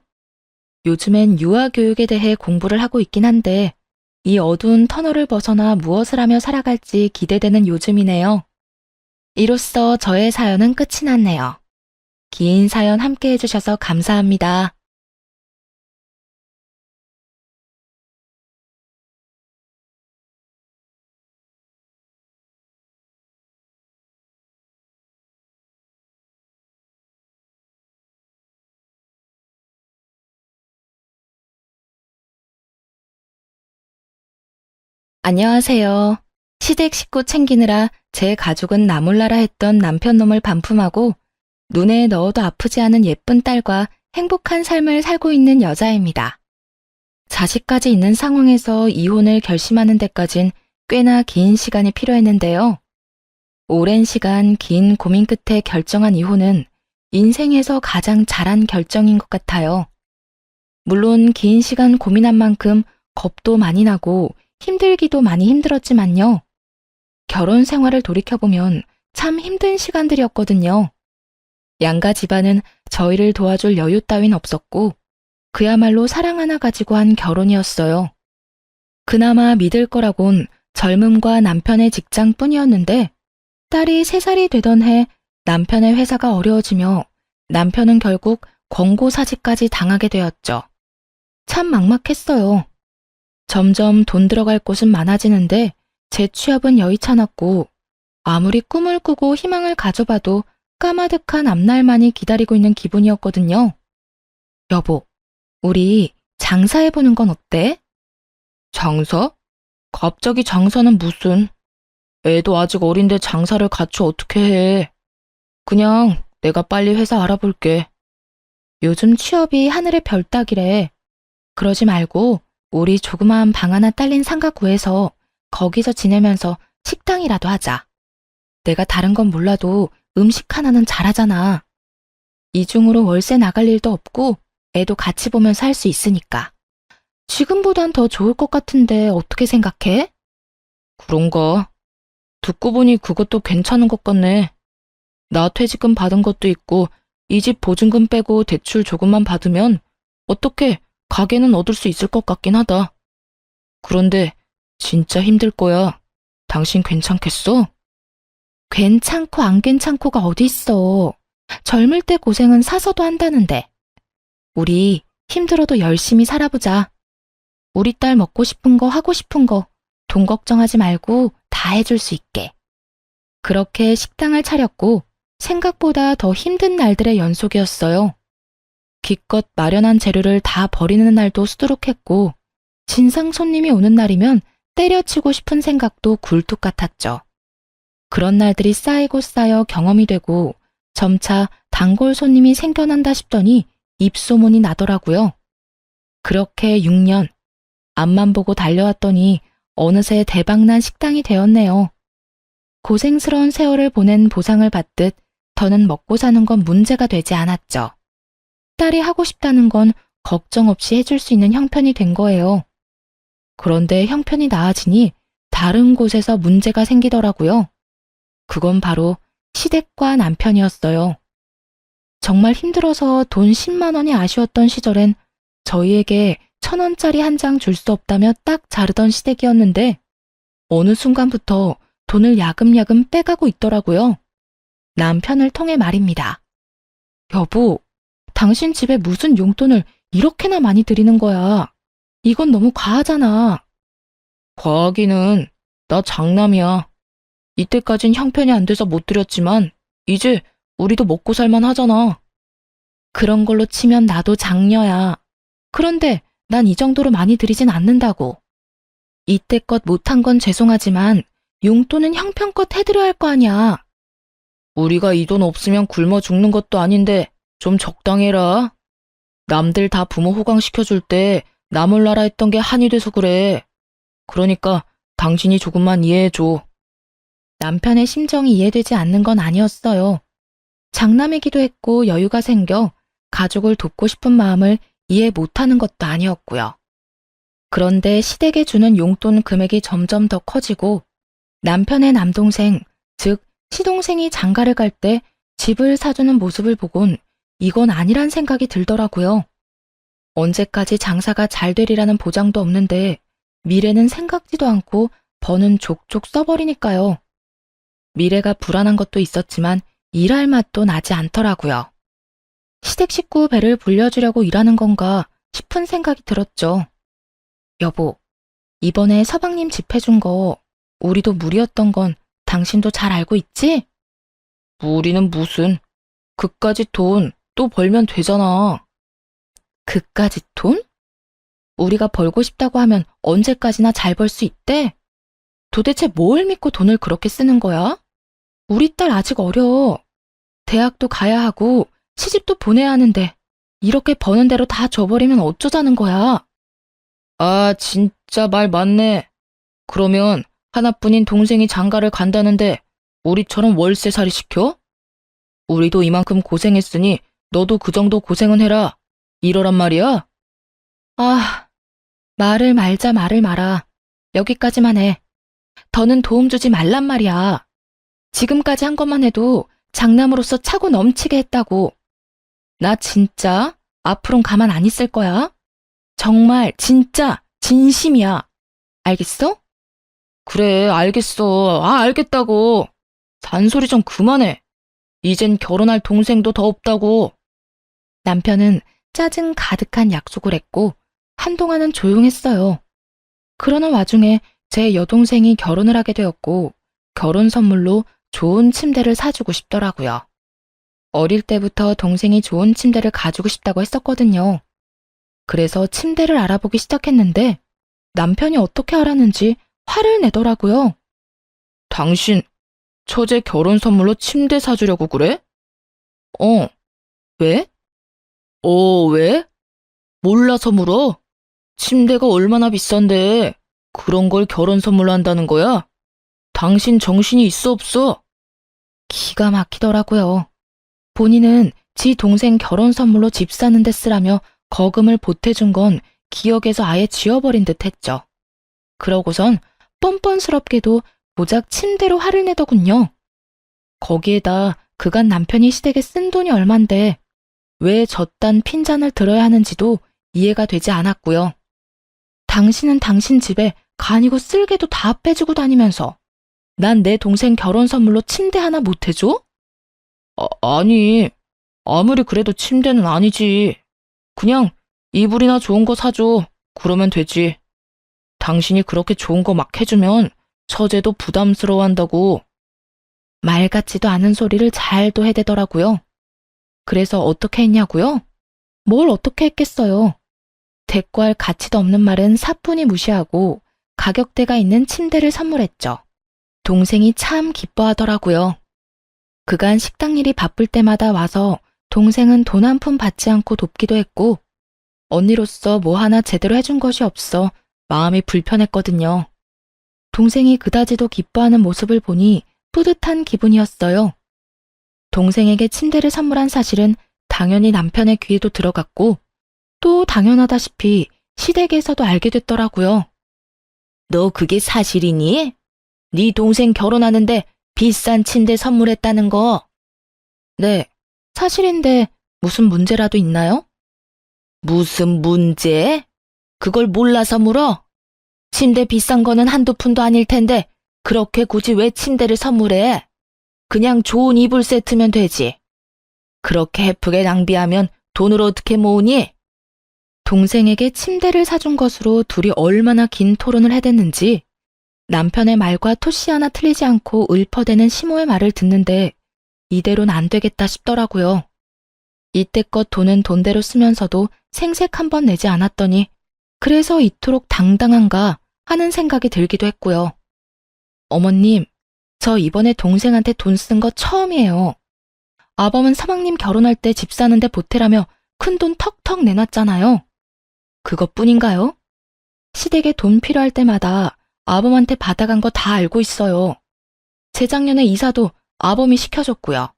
요즘엔 유아교육에 대해 공부를 하고 있긴 한데 이 어두운 터널을 벗어나 무엇을 하며 살아갈지 기대되는 요즘이네요. 이로써 저의 사연은 끝이 났네요. 긴 사연 함께 해주셔서 감사합니다. 안녕하세요. 시댁 식구 챙기느라 제 가족은 나몰라라 했던 남편 놈을 반품하고 눈에 넣어도 아프지 않은 예쁜 딸과 행복한 삶을 살고 있는 여자입니다. 자식까지 있는 상황에서 이혼을 결심하는 데까진 꽤나 긴 시간이 필요했는데요. 오랜 시간 긴 고민 끝에 결정한 이혼은 인생에서 가장 잘한 결정인 것 같아요. 물론 긴 시간 고민한 만큼 겁도 많이 나고 힘들기도 많이 힘들었지만요. 결혼 생활을 돌이켜보면 참 힘든 시간들이었거든요. 양가 집안은 저희를 도와줄 여유 따윈 없었고 그야말로 사랑 하나 가지고 한 결혼이었어요. 그나마 믿을 거라곤 젊음과 남편의 직장뿐이었는데 딸이 3살이 되던 해 남편의 회사가 어려워지며 남편은 결국 권고사직까지 당하게 되었죠. 참 막막했어요. 점점 돈 들어갈 곳은 많아지는데 제 취업은 여의찮았고 아무리 꿈을 꾸고 희망을 가져봐도 까마득한 앞날만이 기다리고 있는 기분이었거든요. 여보, 우리 장사해보는 건 어때? 장사? 갑자기 장사는 무슨? 애도 아직 어린데 장사를 같이 어떻게 해? 그냥 내가 빨리 회사 알아볼게. 요즘 취업이 하늘의 별 따기래. 그러지 말고 우리 조그마한 방 하나 딸린 상가 구해서 거기서 지내면서 식당이라도 하자. 내가 다른 건 몰라도 음식 하나는 잘하잖아. 이중으로 월세 나갈 일도 없고 애도 같이 보면서 할 수 있으니까. 지금보단 더 좋을 것 같은데 어떻게 생각해? 그런가? 듣고 보니 그것도 괜찮은 것 같네. 나 퇴직금 받은 것도 있고 이 집 보증금 빼고 대출 조금만 받으면 어떻게 가게는 얻을 수 있을 것 같긴 하다. 그런데 진짜 힘들 거야. 당신 괜찮겠어? 괜찮고 안 괜찮고가 어디 있어. 젊을 때 고생은 사서도 한다는데. 우리 힘들어도 열심히 살아보자. 우리 딸 먹고 싶은 거 하고 싶은 거 돈 걱정하지 말고 다 해줄 수 있게. 그렇게 식당을 차렸고 생각보다 더 힘든 날들의 연속이었어요. 기껏 마련한 재료를 다 버리는 날도 수두룩했고 진상 손님이 오는 날이면 때려치고 싶은 생각도 굴뚝 같았죠. 그런 날들이 쌓이고 쌓여 경험이 되고 점차 단골 손님이 생겨난다 싶더니 입소문이 나더라고요. 그렇게 6년, 앞만 보고 달려왔더니 어느새 대박난 식당이 되었네요. 고생스러운 세월을 보낸 보상을 받듯 더는 먹고 사는 건 문제가 되지 않았죠. 딸이 하고 싶다는 건 걱정 없이 해줄 수 있는 형편이 된 거예요. 그런데 형편이 나아지니 다른 곳에서 문제가 생기더라고요. 그건 바로 시댁과 남편이었어요. 정말 힘들어서 돈 10만 원이 아쉬웠던 시절엔 저희에게 1,000원짜리 한 장 줄 수 없다며 딱 자르던 시댁이었는데 어느 순간부터 돈을 야금야금 빼가고 있더라고요. 남편을 통해 말입니다. 여보, 당신 집에 무슨 용돈을 이렇게나 많이 드리는 거야. 이건 너무 과하잖아. 과하기는 나 장남이야. 이때까진 형편이 안 돼서 못 드렸지만 이제 우리도 먹고 살만 하잖아. 그런 걸로 치면 나도 장녀야. 그런데 난 이 정도로 많이 드리진 않는다고. 이때껏 못한 건 죄송하지만 용돈은 형편껏 해드려야 할 거 아니야. 우리가 이 돈 없으면 굶어 죽는 것도 아닌데 좀 적당히 해라. 남들 다 부모 호강시켜줄 때 나 몰라라 했던 게 한이 돼서 그래. 그러니까 당신이 조금만 이해해줘. 남편의 심정이 이해되지 않는 건 아니었어요. 장남이기도 했고 여유가 생겨 가족을 돕고 싶은 마음을 이해 못하는 것도 아니었고요. 그런데 시댁에 주는 용돈 금액이 점점 더 커지고 남편의 남동생, 즉 시동생이 장가를 갈 때 집을 사주는 모습을 보곤 이건 아니란 생각이 들더라고요. 언제까지 장사가 잘 되리라는 보장도 없는데 미래는 생각지도 않고 버는 족족 써버리니까요. 미래가 불안한 것도 있었지만 일할 맛도 나지 않더라고요. 시댁 식구 배를 불려주려고 일하는 건가 싶은 생각이 들었죠. 여보, 이번에 서방님 집 해준 거 우리도 무리였던 건 당신도 잘 알고 있지? 무리는 무슨. 그까짓 돈 또 벌면 되잖아. 그까짓 돈? 우리가 벌고 싶다고 하면 언제까지나 잘 벌 수 있대? 도대체 뭘 믿고 돈을 그렇게 쓰는 거야? 우리 딸 아직 어려. 대학도 가야 하고 시집도 보내야 하는데 이렇게 버는 대로 다 줘버리면 어쩌자는 거야? 아, 진짜 말 맞네. 그러면 하나뿐인 동생이 장가를 간다는데 우리처럼 월세살이 시켜? 우리도 이만큼 고생했으니 너도 그 정도 고생은 해라. 이러란 말이야? 아, 말을 말자 말을 마라. 여기까지만 해. 더는 도움 주지 말란 말이야. 지금까지 한 것만 해도 장남으로서 차고 넘치게 했다고. 나 진짜 앞으론 가만 안 있을 거야. 정말 진짜 진심이야. 알겠어? 그래, 알겠어. 아, 알겠다고. 잔소리 좀 그만해. 이젠 결혼할 동생도 더 없다고. 남편은 짜증 가득한 약속을 했고 한동안은 조용했어요. 그러는 와중에 제 여동생이 결혼을 하게 되었고 결혼 선물로 좋은 침대를 사주고 싶더라고요. 어릴 때부터 동생이 좋은 침대를 가지고 싶다고 했었거든요. 그래서 침대를 알아보기 시작했는데 남편이 어떻게 알았는지 화를 내더라고요. 당신, 처제 결혼 선물로 침대 사주려고 그래? 왜? 왜? 몰라서 물어? 침대가 얼마나 비싼데 그런 걸 결혼 선물로 한다는 거야? 당신 정신이 있어 없어? 기가 막히더라고요. 본인은 지 동생 결혼 선물로 집 사는 데 쓰라며 거금을 보태준 건 기억에서 아예 지워버린 듯 했죠. 그러고선 뻔뻔스럽게도 고작 침대로 화를 내더군요. 거기에다 그간 남편이 시댁에 쓴 돈이 얼만데 왜 저딴 핀잔을 들어야 하는지도 이해가 되지 않았고요. 당신은 당신 집에 간이고 쓸개도 다 빼주고 다니면서 난 내 동생 결혼 선물로 침대 하나 못 해줘? 아니, 아무리 그래도 침대는 아니지. 그냥 이불이나 좋은 거 사줘. 그러면 되지. 당신이 그렇게 좋은 거 막 해주면 처제도 부담스러워한다고. 말 같지도 않은 소리를 잘도 해대더라고요. 그래서 어떻게 했냐고요? 뭘 어떻게 했겠어요. 대꾸할 가치도 없는 말은 사뿐히 무시하고 가격대가 있는 침대를 선물했죠. 동생이 참 기뻐하더라고요. 그간 식당 일이 바쁠 때마다 와서 동생은 돈 한 푼 받지 않고 돕기도 했고 언니로서 뭐 하나 제대로 해준 것이 없어 마음이 불편했거든요. 동생이 그다지도 기뻐하는 모습을 보니 뿌듯한 기분이었어요. 동생에게 침대를 선물한 사실은 당연히 남편의 귀에도 들어갔고 또 당연하다시피 시댁에서도 알게 됐더라고요. 너 그게 사실이니? 네 동생 결혼하는데 비싼 침대 선물했다는 거. 네, 사실인데 무슨 문제라도 있나요? 무슨 문제? 그걸 몰라서 물어? 침대 비싼 거는 한두 푼도 아닐 텐데 그렇게 굳이 왜 침대를 선물해? 그냥 좋은 이불 세트면 되지. 그렇게 헤프게 낭비하면 돈을 어떻게 모으니? 동생에게 침대를 사준 것으로 둘이 얼마나 긴 토론을 해댔는지 남편의 말과 토씨 하나 틀리지 않고 읊어대는 시모의 말을 듣는데 이대로는 안 되겠다 싶더라고요. 이때껏 돈은 돈대로 쓰면서도 생색 한 번 내지 않았더니 그래서 이토록 당당한가 하는 생각이 들기도 했고요. 어머님, 저 이번에 동생한테 돈 쓴 거 처음이에요. 아범은 서방님 결혼할 때 집 사는데 보태라며 큰돈 턱턱 내놨잖아요. 그것뿐인가요? 시댁에 돈 필요할 때마다 아범한테 받아간 거 다 알고 있어요. 재작년에 이사도 아범이 시켜줬고요.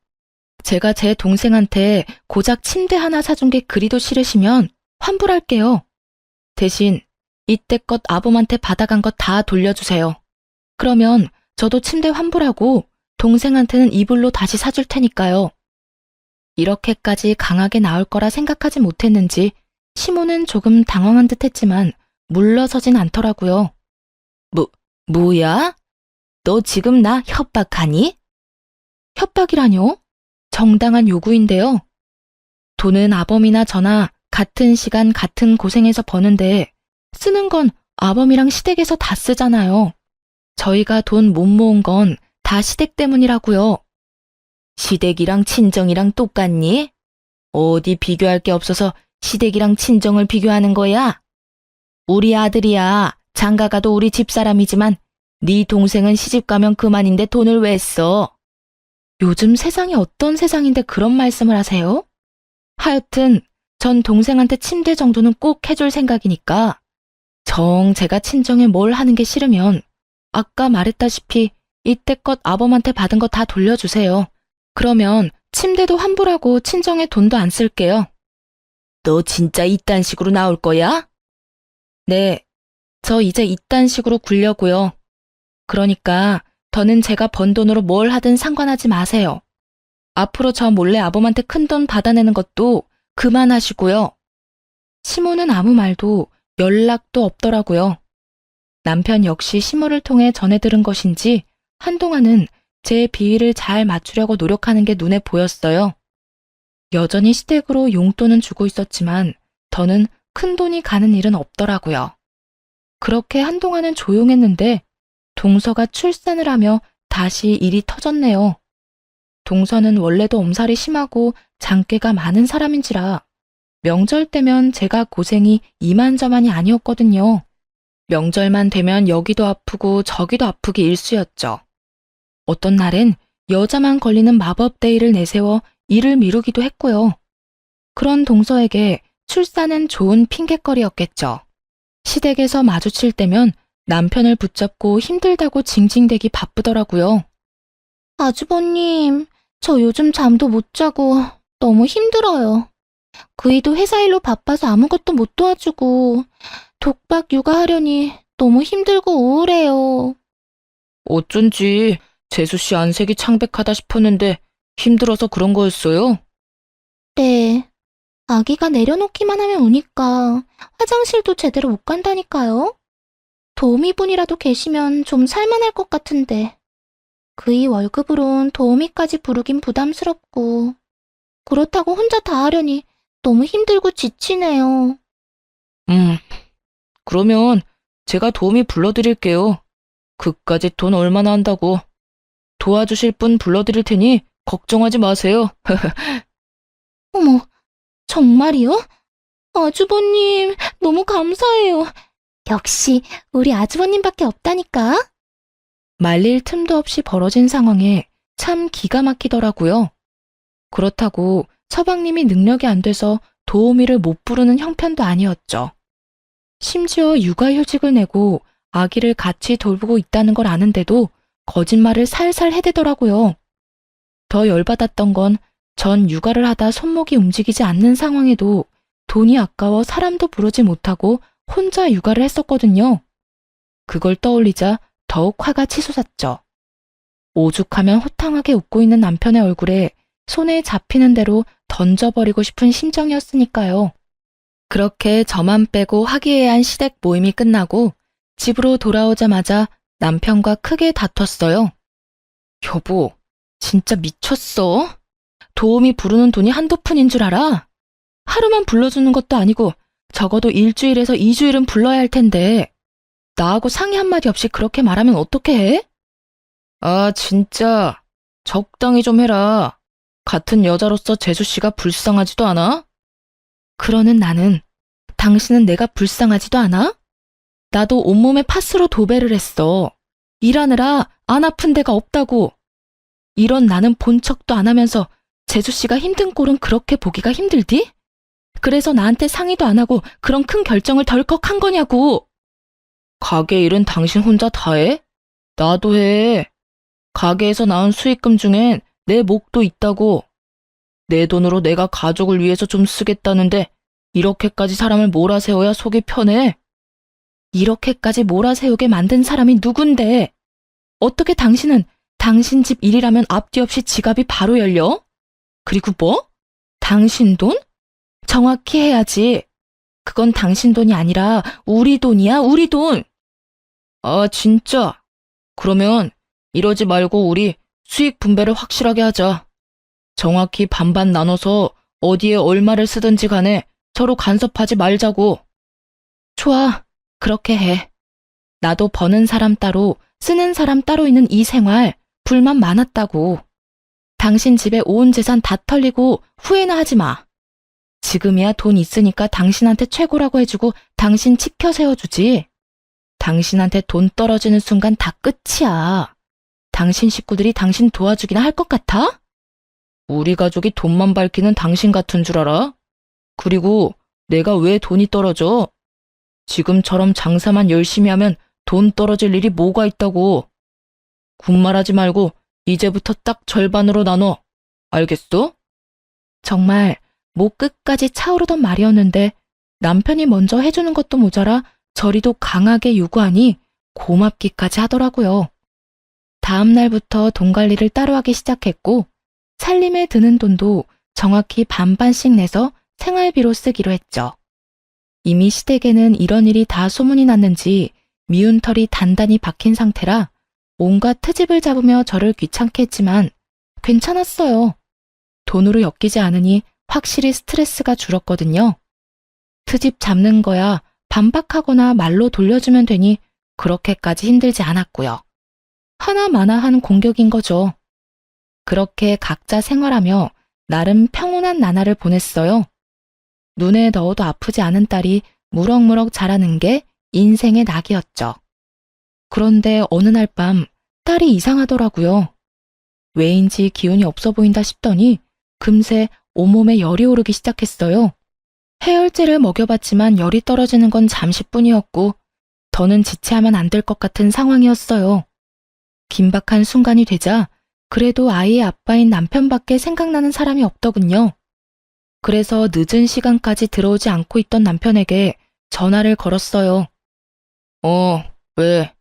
제가 제 동생한테 고작 침대 하나 사준 게 그리도 싫으시면 환불할게요. 대신 이때껏 아범한테 받아간 거 다 돌려주세요. 그러면 저도 침대 환불하고 동생한테는 이불로 다시 사줄 테니까요. 이렇게까지 강하게 나올 거라 생각하지 못했는지 시모는 조금 당황한 듯 했지만 물러서진 않더라고요. 뭐야? 너 지금 나 협박하니? 협박이라뇨? 정당한 요구인데요. 돈은 아범이나 저나 같은 시간 같은 고생해서 버는데 쓰는 건 아범이랑 시댁에서 다 쓰잖아요. 저희가 돈 못 모은 건 다 시댁 때문이라고요. 시댁이랑 친정이랑 똑같니? 어디 비교할 게 없어서 시댁이랑 친정을 비교하는 거야? 우리 아들이야. 장가가도 우리 집사람이지만 네 동생은 시집가면 그만인데 돈을 왜 써? 요즘 세상이 어떤 세상인데 그런 말씀을 하세요? 하여튼 전 동생한테 침대 정도는 꼭 해줄 생각이니까 정 제가 친정에 뭘 하는 게 싫으면 아까 말했다시피 이때껏 아범한테 받은 거 다 돌려주세요. 그러면 침대도 환불하고 친정에 돈도 안 쓸게요. 너 진짜 이딴 식으로 나올 거야? 네, 저 이제 이딴 식으로 굴려고요. 그러니까 더는 제가 번 돈으로 뭘 하든 상관하지 마세요. 앞으로 저 몰래 아범한테 큰돈 받아내는 것도 그만하시고요. 시모는 아무 말도 연락도 없더라고요. 남편 역시 시모를 통해 전해 들은 것인지 한동안은 제 비위를 잘 맞추려고 노력하는 게 눈에 보였어요. 여전히 시댁으로 용돈은 주고 있었지만 더는 큰돈이 가는 일은 없더라고요. 그렇게 한동안은 조용했는데 동서가 출산을 하며 다시 일이 터졌네요. 동서는 원래도 엄살이 심하고 장깨가 많은 사람인지라 명절 때면 제가 고생이 이만저만이 아니었거든요. 명절만 되면 여기도 아프고 저기도 아프기 일쑤였죠. 어떤 날엔 여자만 걸리는 마법 데이를 내세워 일을 미루기도 했고요. 그런 동서에게 출산은 좋은 핑곗거리였겠죠. 시댁에서 마주칠 때면 남편을 붙잡고 힘들다고 징징대기 바쁘더라고요. 아주버님, 저 요즘 잠도 못 자고 너무 힘들어요. 그이도 회사 일로 바빠서 아무것도 못 도와주고 독박 육아하려니 너무 힘들고 우울해요. 어쩐지 재수 씨 안색이 창백하다 싶었는데 힘들어서 그런 거였어요? 네. 아기가 내려놓기만 하면 우니까 화장실도 제대로 못 간다니까요. 도우미분이라도 계시면 좀 살만할 것 같은데. 그이 월급으론 도우미까지 부르긴 부담스럽고 그렇다고 혼자 다 하려니 너무 힘들고 지치네요. 그러면 제가 도우미 불러드릴게요. 그까짓 돈 얼마나 한다고. 도와주실 분 불러드릴 테니 걱정하지 마세요. 어머, 정말이요? 아주버님, 너무 감사해요. 역시 우리 아주버님밖에 없다니까. 말릴 틈도 없이 벌어진 상황에 참 기가 막히더라고요. 그렇다고 서방님이 능력이 안 돼서 도우미를 못 부르는 형편도 아니었죠. 심지어 육아휴직을 내고 아기를 같이 돌보고 있다는 걸 아는데도 거짓말을 살살 해대더라고요. 더 열받았던 건 전 육아를 하다 손목이 움직이지 않는 상황에도 돈이 아까워 사람도 부르지 못하고 혼자 육아를 했었거든요. 그걸 떠올리자 더욱 화가 치솟았죠. 오죽하면 호탕하게 웃고 있는 남편의 얼굴에 손에 잡히는 대로 던져버리고 싶은 심정이었으니까요. 그렇게 저만 빼고 화기애애한 시댁 모임이 끝나고 집으로 돌아오자마자 남편과 크게 다퉜어요. 여보, 진짜 미쳤어? 도우미 부르는 돈이 한두 푼인 줄 알아? 하루만 불러주는 것도 아니고 적어도 일주일에서 2주일은 불러야 할 텐데 나하고 상의 한마디 없이 그렇게 말하면 어떻게 해? 아, 진짜 적당히 좀 해라. 같은 여자로서 재수씨가 불쌍하지도 않아? 그러는 나는 당신은 내가 불쌍하지도 않아? 나도 온몸에 파스로 도배를 했어. 일하느라 안 아픈 데가 없다고. 이런 나는 본 척도 안 하면서 재수씨가 힘든 꼴은 그렇게 보기가 힘들디? 그래서 나한테 상의도 안 하고 그런 큰 결정을 덜컥 한 거냐고. 가게 일은 당신 혼자 다 해? 나도 해. 가게에서 나온 수익금 중엔 내 몫도 있다고. 내 돈으로 내가 가족을 위해서 좀 쓰겠다는데 이렇게까지 사람을 몰아세워야 속이 편해? 이렇게까지 몰아세우게 만든 사람이 누군데? 어떻게 당신은 당신 집 일이라면 앞뒤 없이 지갑이 바로 열려? 그리고 뭐? 당신 돈? 정확히 해야지. 그건 당신 돈이 아니라 우리 돈이야, 우리 돈. 아, 진짜? 그러면 이러지 말고 우리 수익 분배를 확실하게 하자. 정확히 반반 나눠서 어디에 얼마를 쓰든지 간에 서로 간섭하지 말자고. 좋아, 그렇게 해. 나도 버는 사람 따로 쓰는 사람 따로 있는 이 생활 불만 많았다고. 당신 집에 온 재산 다 털리고 후회나 하지 마. 지금이야 돈 있으니까 당신한테 최고라고 해주고 당신 치켜 세워주지. 당신한테 돈 떨어지는 순간 다 끝이야. 당신 식구들이 당신 도와주기나 할 것 같아? 우리 가족이 돈만 밝히는 당신 같은 줄 알아? 그리고 내가 왜 돈이 떨어져? 지금처럼 장사만 열심히 하면 돈 떨어질 일이 뭐가 있다고. 군말하지 말고 이제부터 딱 절반으로 나눠. 알겠어? 정말 목 끝까지 차오르던 말이었는데 남편이 먼저 해주는 것도 모자라 저리도 강하게 요구하니 고맙기까지 하더라고요. 다음 날부터 돈 관리를 따로 하기 시작했고 살림에 드는 돈도 정확히 반반씩 내서 생활비로 쓰기로 했죠. 이미 시댁에는 이런 일이 다 소문이 났는지 미운 털이 단단히 박힌 상태라 온갖 트집을 잡으며 저를 귀찮게 했지만 괜찮았어요. 돈으로 엮이지 않으니 확실히 스트레스가 줄었거든요. 트집 잡는 거야 반박하거나 말로 돌려주면 되니 그렇게까지 힘들지 않았고요. 하나마나한 공격인 거죠. 그렇게 각자 생활하며 나름 평온한 나날을 보냈어요. 눈에 넣어도 아프지 않은 딸이 무럭무럭 자라는 게 인생의 낙이었죠. 그런데 어느 날 밤 딸이 이상하더라고요. 왜인지 기운이 없어 보인다 싶더니 금세 온몸에 열이 오르기 시작했어요. 해열제를 먹여봤지만 열이 떨어지는 건 잠시뿐이었고 더는 지체하면 안 될 것 같은 상황이었어요. 긴박한 순간이 되자 그래도 아이의 아빠인 남편밖에 생각나는 사람이 없더군요. 그래서 늦은 시간까지 들어오지 않고 있던 남편에게 전화를 걸었어요. 왜?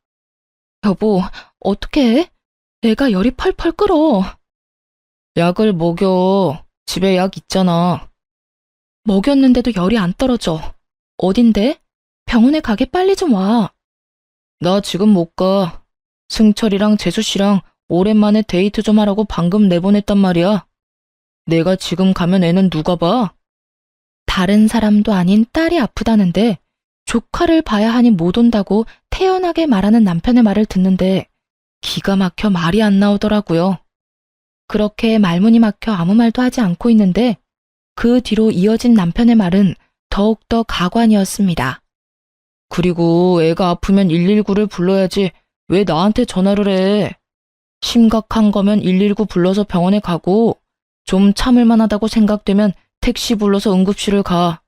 여보, 어떻게 해? 애가 열이 펄펄 끓어. 약을 먹여. 집에 약 있잖아. 먹였는데도 열이 안 떨어져. 어딘데? 병원에 가게 빨리 좀 와. 나 지금 못 가. 승철이랑 재수씨랑 오랜만에 데이트 좀 하라고 방금 내보냈단 말이야. 내가 지금 가면 애는 누가 봐? 다른 사람도 아닌 딸이 아프다는데 조카를 봐야 하니 못 온다고 태연하게 말하는 남편의 말을 듣는데 기가 막혀 말이 안 나오더라고요. 그렇게 말문이 막혀 아무 말도 하지 않고 있는데 그 뒤로 이어진 남편의 말은 더욱더 가관이었습니다. 그리고 애가 아프면 119를 불러야지 왜 나한테 전화를 해? 심각한 거면 119 불러서 병원에 가고 좀 참을 만하다고 생각되면 택시 불러서 응급실을 가.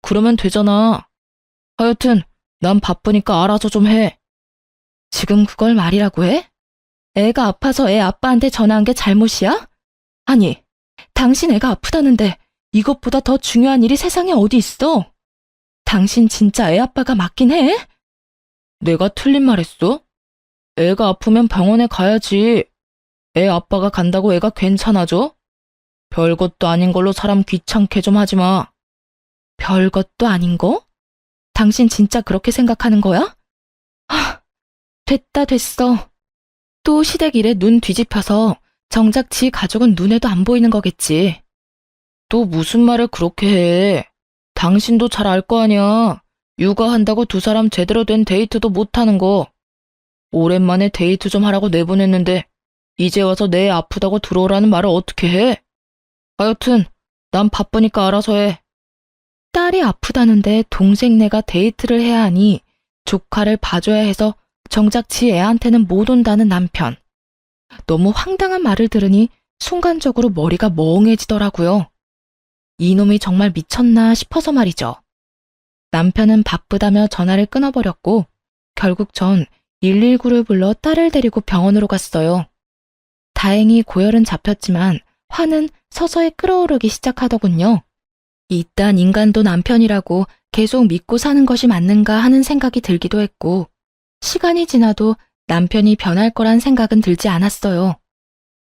그러면 되잖아. 하여튼 난 바쁘니까 알아서 좀 해. 지금 그걸 말이라고 해? 애가 아파서 애 아빠한테 전화한 게 잘못이야? 아니, 당신 애가 아프다는데 이것보다 더 중요한 일이 세상에 어디 있어? 당신 진짜 애 아빠가 맞긴 해? 내가 틀린 말 했어? 애가 아프면 병원에 가야지. 애 아빠가 간다고 애가 괜찮아져? 별것도 아닌 걸로 사람 귀찮게 좀 하지 마. 별것도 아닌 거? 당신 진짜 그렇게 생각하는 거야? 됐어. 또 시댁일에 눈 뒤집혀서 정작 지 가족은 눈에도 안 보이는 거겠지. 또 무슨 말을 그렇게 해. 당신도 잘 알 거 아니야. 육아한다고 두 사람 제대로 된 데이트도 못하는 거. 오랜만에 데이트 좀 하라고 내보냈는데 이제 와서 내 애 아프다고 들어오라는 말을 어떻게 해? 하여튼 난 바쁘니까 알아서 해. 딸이 아프다는데 동생네가 데이트를 해야 하니 조카를 봐줘야 해서 정작 지 애한테는 못 온다는 남편. 너무 황당한 말을 들으니 순간적으로 머리가 멍해지더라고요. 이놈이 정말 미쳤나 싶어서 말이죠. 남편은 바쁘다며 전화를 끊어버렸고 결국 전 119를 불러 딸을 데리고 병원으로 갔어요. 다행히 고열은 잡혔지만 화는 서서히 끓어오르기 시작하더군요. 이딴 인간도 남편이라고 계속 믿고 사는 것이 맞는가 하는 생각이 들기도 했고 시간이 지나도 남편이 변할 거란 생각은 들지 않았어요.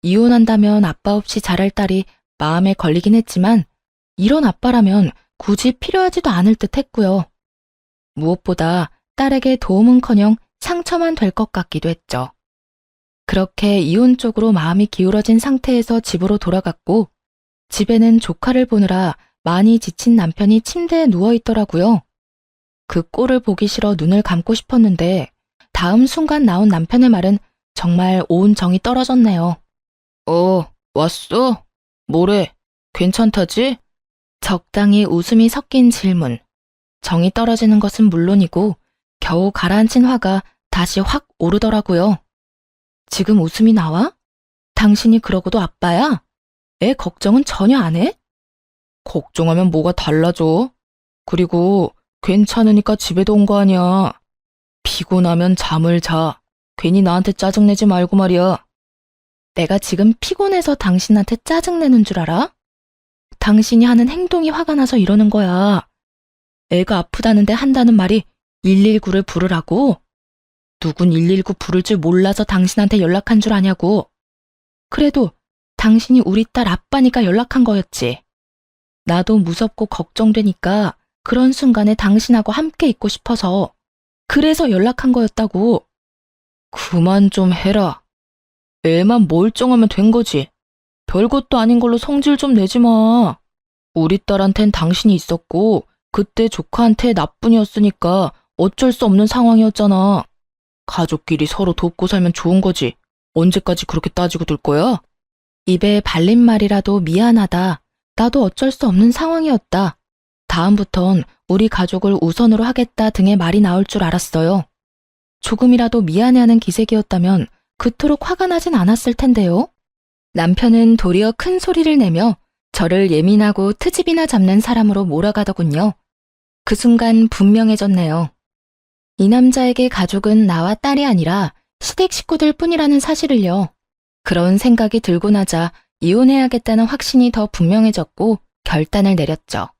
이혼한다면 아빠 없이 자랄 딸이 마음에 걸리긴 했지만 이런 아빠라면 굳이 필요하지도 않을 듯 했고요. 무엇보다 딸에게 도움은커녕 상처만 될 것 같기도 했죠. 그렇게 이혼 쪽으로 마음이 기울어진 상태에서 집으로 돌아갔고 집에는 조카를 보느라 많이 지친 남편이 침대에 누워있더라고요. 그 꼴을 보기 싫어 눈을 감고 싶었는데 다음 순간 나온 남편의 말은 정말 온 정이 떨어졌네요. 왔어? 뭐래? 괜찮다지? 적당히 웃음이 섞인 질문. 정이 떨어지는 것은 물론이고 겨우 가라앉힌 화가 다시 확 오르더라고요. 지금 웃음이 나와? 당신이 그러고도 아빠야? 애 걱정은 전혀 안 해? 걱정하면 뭐가 달라져? 그리고 괜찮으니까 집에도 온 거 아니야. 피곤하면 잠을 자. 괜히 나한테 짜증내지 말고 말이야. 내가 지금 피곤해서 당신한테 짜증내는 줄 알아? 당신이 하는 행동이 화가 나서 이러는 거야. 애가 아프다는데 한다는 말이 119를 부르라고? 누군 119 부를 줄 몰라서 당신한테 연락한 줄 아냐고. 그래도 당신이 우리 딸 아빠니까 연락한 거였지. 나도 무섭고 걱정되니까 그런 순간에 당신하고 함께 있고 싶어서 그래서 연락한 거였다고. 그만 좀 해라. 애만 멀쩡하면 된 거지. 별것도 아닌 걸로 성질 좀 내지 마. 우리 딸한텐 당신이 있었고 그때 조카한테 나뿐이었으니까 어쩔 수 없는 상황이었잖아. 가족끼리 서로 돕고 살면 좋은 거지. 언제까지 그렇게 따지고 둘 거야? 입에 발린 말이라도 미안하다. 나도 어쩔 수 없는 상황이었다. 다음부턴 우리 가족을 우선으로 하겠다 등의 말이 나올 줄 알았어요. 조금이라도 미안해하는 기색이었다면 그토록 화가 나진 않았을 텐데요. 남편은 도리어 큰 소리를 내며 저를 예민하고 트집이나 잡는 사람으로 몰아가더군요. 그 순간 분명해졌네요. 이 남자에게 가족은 나와 딸이 아니라 시댁 식구들 뿐이라는 사실을요. 그런 생각이 들고 나자 이혼해야겠다는 확신이 더 분명해졌고 결단을 내렸죠.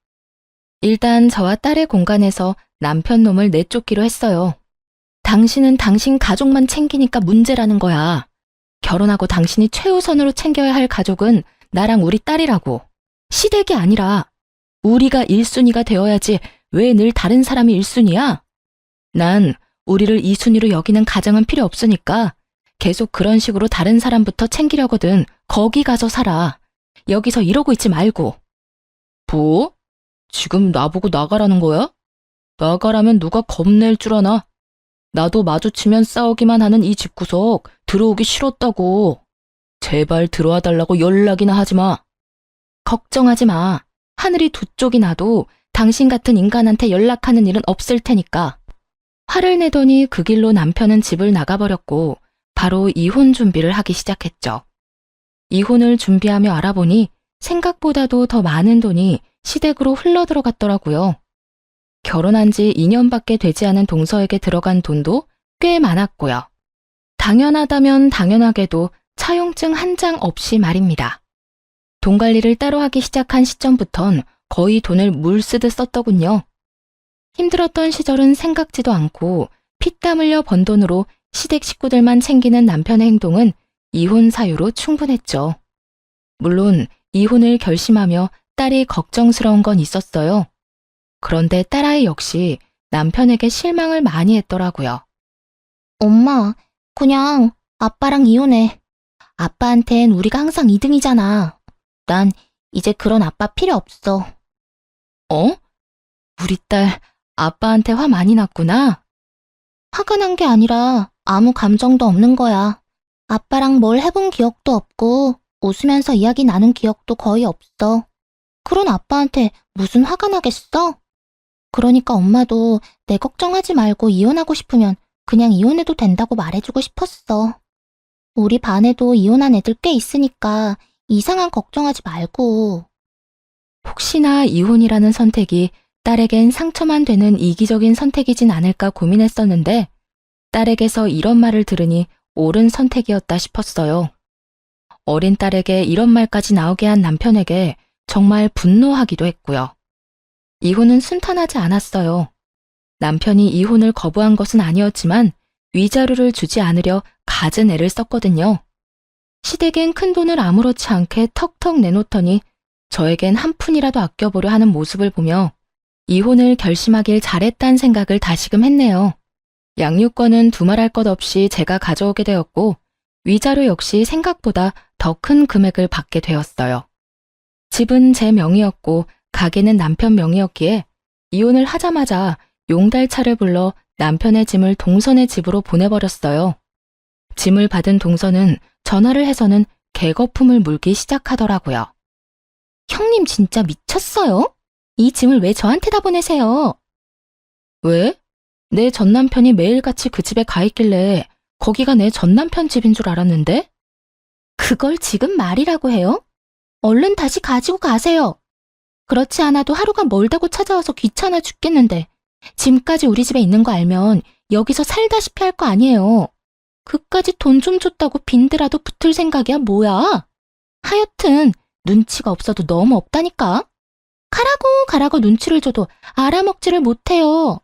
일단 저와 딸의 공간에서 남편 놈을 내쫓기로 했어요. 당신은 당신 가족만 챙기니까 문제라는 거야. 결혼하고 당신이 최우선으로 챙겨야 할 가족은 나랑 우리 딸이라고. 시댁이 아니라 우리가 1순위가 되어야지 왜 늘 다른 사람이 1순위야? 난 우리를 2순위로 여기는 가정은 필요 없으니까 계속 그런 식으로 다른 사람부터 챙기려거든. 거기 가서 살아. 여기서 이러고 있지 말고. 뭐? 지금 나보고 나가라는 거야? 나가라면 누가 겁낼 줄 아나? 나도 마주치면 싸우기만 하는 이 집구석 들어오기 싫었다고. 제발 들어와 달라고 연락이나 하지 마. 걱정하지 마. 하늘이 두 쪽이 나도 당신 같은 인간한테 연락하는 일은 없을 테니까. 화를 내더니 그 길로 남편은 집을 나가버렸고 바로 이혼 준비를 하기 시작했죠. 이혼을 준비하며 알아보니 생각보다도 더 많은 돈이 시댁으로 흘러들어갔더라고요. 결혼한 지 2년밖에 되지 않은 동서에게 들어간 돈도 꽤 많았고요. 당연하다면 당연하게도 차용증 한 장 없이 말입니다. 돈 관리를 따로 하기 시작한 시점부턴 거의 돈을 물 쓰듯 썼더군요. 힘들었던 시절은 생각지도 않고 피땀 흘려 번 돈으로 시댁 식구들만 챙기는 남편의 행동은 이혼 사유로 충분했죠. 물론 이혼을 결심하며 딸이 걱정스러운 건 있었어요. 그런데 딸아이 역시 남편에게 실망을 많이 했더라고요. 엄마, 그냥 아빠랑 이혼해. 아빠한텐 우리가 항상 2등이잖아. 난 이제 그런 아빠 필요 없어. 어? 우리 딸 아빠한테 화 많이 났구나? 화가 난 게 아니라 아무 감정도 없는 거야. 아빠랑 뭘 해본 기억도 없고 웃으면서 이야기 나눈 기억도 거의 없어. 그런 아빠한테 무슨 화가 나겠어? 그러니까 엄마도 내 걱정하지 말고 이혼하고 싶으면 그냥 이혼해도 된다고 말해주고 싶었어. 우리 반에도 이혼한 애들 꽤 있으니까 이상한 걱정하지 말고. 혹시나 이혼이라는 선택이 딸에겐 상처만 되는 이기적인 선택이진 않을까 고민했었는데 딸에게서 이런 말을 들으니 옳은 선택이었다 싶었어요. 어린 딸에게 이런 말까지 나오게 한 남편에게 정말 분노하기도 했고요. 이혼은 순탄하지 않았어요. 남편이 이혼을 거부한 것은 아니었지만 위자료를 주지 않으려 갖은 애를 썼거든요. 시댁엔 큰돈을 아무렇지 않게 턱턱 내놓더니 저에겐 한 푼이라도 아껴보려 하는 모습을 보며 이혼을 결심하길 잘했다는 생각을 다시금 했네요. 양육권은 두말할 것 없이 제가 가져오게 되었고 위자료 역시 생각보다 더 큰 금액을 받게 되었어요. 집은 제 명의였고 가게는 남편 명의였기에 이혼을 하자마자 용달차를 불러 남편의 짐을 동선의 집으로 보내버렸어요. 짐을 받은 동선은 전화를 해서는 개거품을 물기 시작하더라고요. 형님 진짜 미쳤어요? 이 짐을 왜 저한테다 보내세요? 왜? 내 전남편이 매일같이 그 집에 가 있길래 거기가 내 전남편 집인 줄 알았는데? 그걸 지금 말이라고 해요? 얼른 다시 가지고 가세요. 그렇지 않아도 하루가 멀다고 찾아와서 귀찮아 죽겠는데 짐까지 우리 집에 있는 거 알면 여기서 살다시피 할 거 아니에요. 그까지 돈 좀 줬다고 빈드라도 붙을 생각이야 뭐야? 하여튼 눈치가 없어도 너무 없다니까. 가라고 눈치를 줘도 알아먹지를 못해요.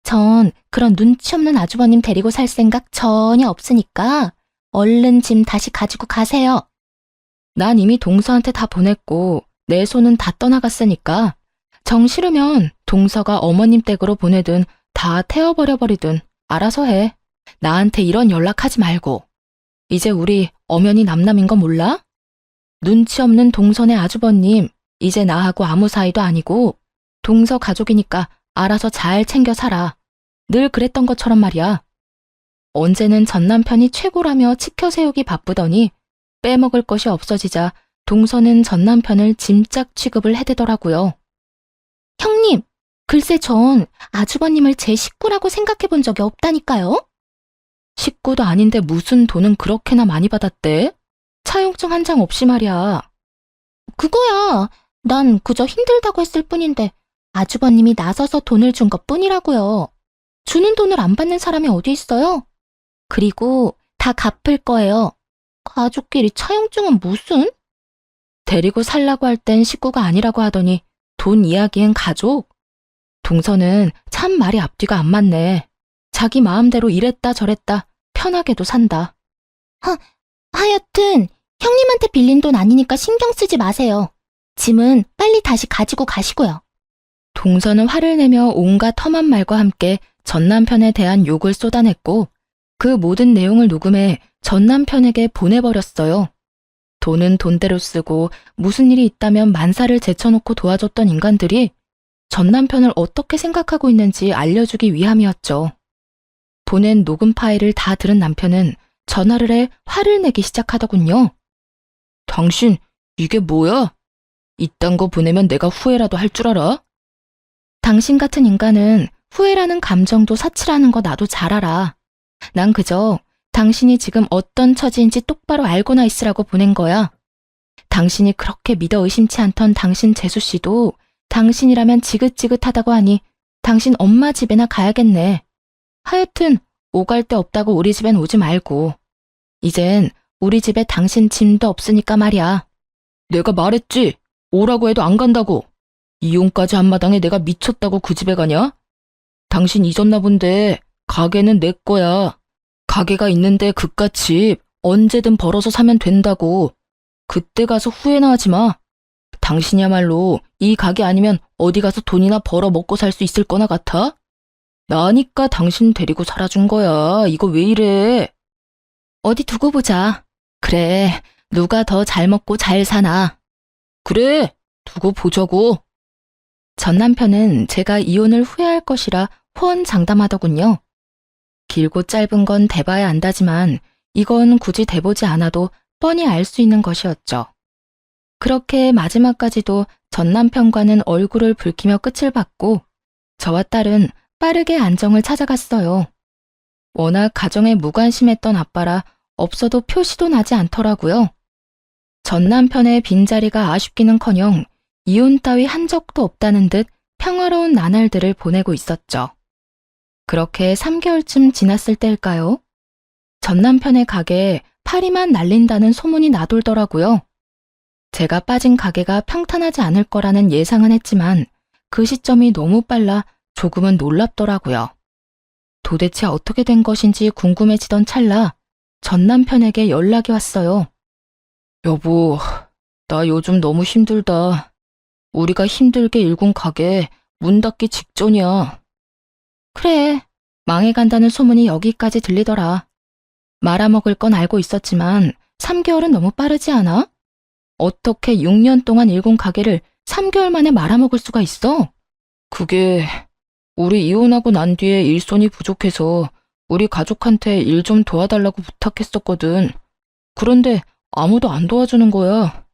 전 그런 눈치 없는 아주버님 데리고 살 생각 전혀 없으니까 얼른 짐 다시 가지고 가세요. 난 이미 동서한테 다 보냈고 내 손은 다 떠나갔으니까 정 싫으면 동서가 어머님 댁으로 보내든 다 태워버려버리든 알아서 해. 나한테 이런 연락하지 말고. 이제 우리 엄연히 남남인 거 몰라? 눈치 없는 동선의 아주버님, 이제 나하고 아무 사이도 아니고 동서 가족이니까 알아서 잘 챙겨 살아. 늘 그랬던 것처럼 말이야. 언제는 전남편이 최고라며 치켜 세우기 바쁘더니 빼먹을 것이 없어지자 동서는 전남편을 짐짝 취급을 해대더라고요. 형님, 글쎄 전 아주버님을 제 식구라고 생각해 본 적이 없다니까요. 식구도 아닌데 무슨 돈은 그렇게나 많이 받았대? 차용증 한 장 없이 말이야. 그거야. 난 그저 힘들다고 했을 뿐인데 아주버님이 나서서 돈을 준 것뿐이라고요. 주는 돈을 안 받는 사람이 어디 있어요? 그리고 다 갚을 거예요. 가족끼리 차용증은 무슨? 데리고 살라고 할 땐 식구가 아니라고 하더니 돈 이야기엔 가족? 동서는 참 말이 앞뒤가 안 맞네. 자기 마음대로 이랬다 저랬다 편하게도 산다. 하여튼 형님한테 빌린 돈 아니니까 신경 쓰지 마세요. 짐은 빨리 다시 가지고 가시고요. 동서는 화를 내며 온갖 험한 말과 함께 전 남편에 대한 욕을 쏟아냈고 그 모든 내용을 녹음해 전 남편에게 보내버렸어요. 돈은 돈대로 쓰고 무슨 일이 있다면 만사를 제쳐놓고 도와줬던 인간들이 전 남편을 어떻게 생각하고 있는지 알려주기 위함이었죠. 보낸 녹음 파일을 다 들은 남편은 전화를 해 화를 내기 시작하더군요. 당신, 이게 뭐야? 이딴 거 보내면 내가 후회라도 할 줄 알아? 당신 같은 인간은 후회라는 감정도 사치라는 거 나도 잘 알아. 난 그저 당신이 지금 어떤 처지인지 똑바로 알고나 있으라고 보낸 거야. 당신이 그렇게 믿어 의심치 않던 당신 재수 씨도 당신이라면 지긋지긋하다고 하니 당신 엄마 집에나 가야겠네. 하여튼 오갈 데 없다고 우리 집엔 오지 말고. 이젠 우리 집에 당신 짐도 없으니까 말이야. 내가 말했지. 오라고 해도 안 간다고. 이혼까지 한 마당에 내가 미쳤다고 그 집에 가냐? 당신 잊었나 본데 가게는 내 거야. 가게가 있는데 그깟 집 언제든 벌어서 사면 된다고. 그때 가서 후회나 하지 마. 당신이야말로 이 가게 아니면 어디 가서 돈이나 벌어 먹고 살 수 있을 거나 같아? 나니까 당신 데리고 살아준 거야. 이거 왜 이래? 어디 두고 보자. 그래, 누가 더 잘 먹고 잘 사나. 그래, 두고 보자고. 전 남편은 제가 이혼을 후회할 것이라 호언장담하더군요. 길고 짧은 건 대봐야 안다지만 이건 굳이 대보지 않아도 뻔히 알 수 있는 것이었죠. 그렇게 마지막까지도 전 남편과는 얼굴을 붉히며 끝을 봤고 저와 딸은 빠르게 안정을 찾아갔어요. 워낙 가정에 무관심했던 아빠라 없어도 표시도 나지 않더라고요. 전 남편의 빈자리가 아쉽기는커녕 이혼 따위 한 적도 없다는 듯 평화로운 나날들을 보내고 있었죠. 그렇게 3개월쯤 지났을 때일까요? 전 남편의 가게에 파리만 날린다는 소문이 나돌더라고요. 제가 빠진 가게가 평탄하지 않을 거라는 예상은 했지만 그 시점이 너무 빨라 조금은 놀랍더라고요. 도대체 어떻게 된 것인지 궁금해지던 찰나 전 남편에게 연락이 왔어요. 여보, 나 요즘 너무 힘들다. 우리가 힘들게 일군 가게 문 닫기 직전이야. 그래, 망해간다는 소문이 여기까지 들리더라. 말아먹을 건 알고 있었지만 3개월은 너무 빠르지 않아? 어떻게 6년 동안 일군 가게를 3개월 만에 말아먹을 수가 있어? 그게 우리 이혼하고 난 뒤에 일손이 부족해서 우리 가족한테 일 좀 도와달라고 부탁했었거든. 그런데 아무도 안 도와주는 거야.